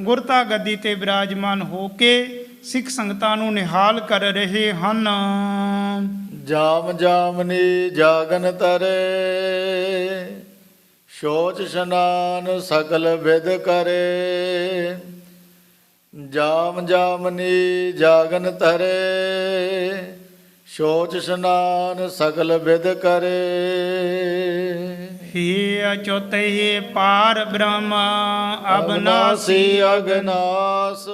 ਗੁਰਤਾ ਗੱਦੀ ਤੇ ਬਿਰਾਜਮਾਨ ਹੋ ਕੇ ਸਿੱਖ ਸੰਗਤਾਂ ਨੂੰ ਨਿਹਾਲ ਕਰ ਰਹੇ ਹਨ। ਜਾਮ ਜਾਮਨੀ ਜਾਗਨ ਤਰੇ। ਸ਼ੋਚ ਇਸ਼ਨਾਨ ਸਕਲ ਵਿਦ ਕਰੇ। ਜਾਮ ਜਾਮਨੀ ਜਾਗਨ ਤਰੇ। ਸ਼ੋਚ ਇਸ਼ਨਾਨ ਸਕਲ ਵਿਦ ਕਰੇ। ਹੀ ਅਚੁਤ ਹੀ ਪਾਰ ਬ੍ਰਹਮ ਅਬਨਾਸੀ ਅਬਨਾਸੀ ਅਗਨਾਸ।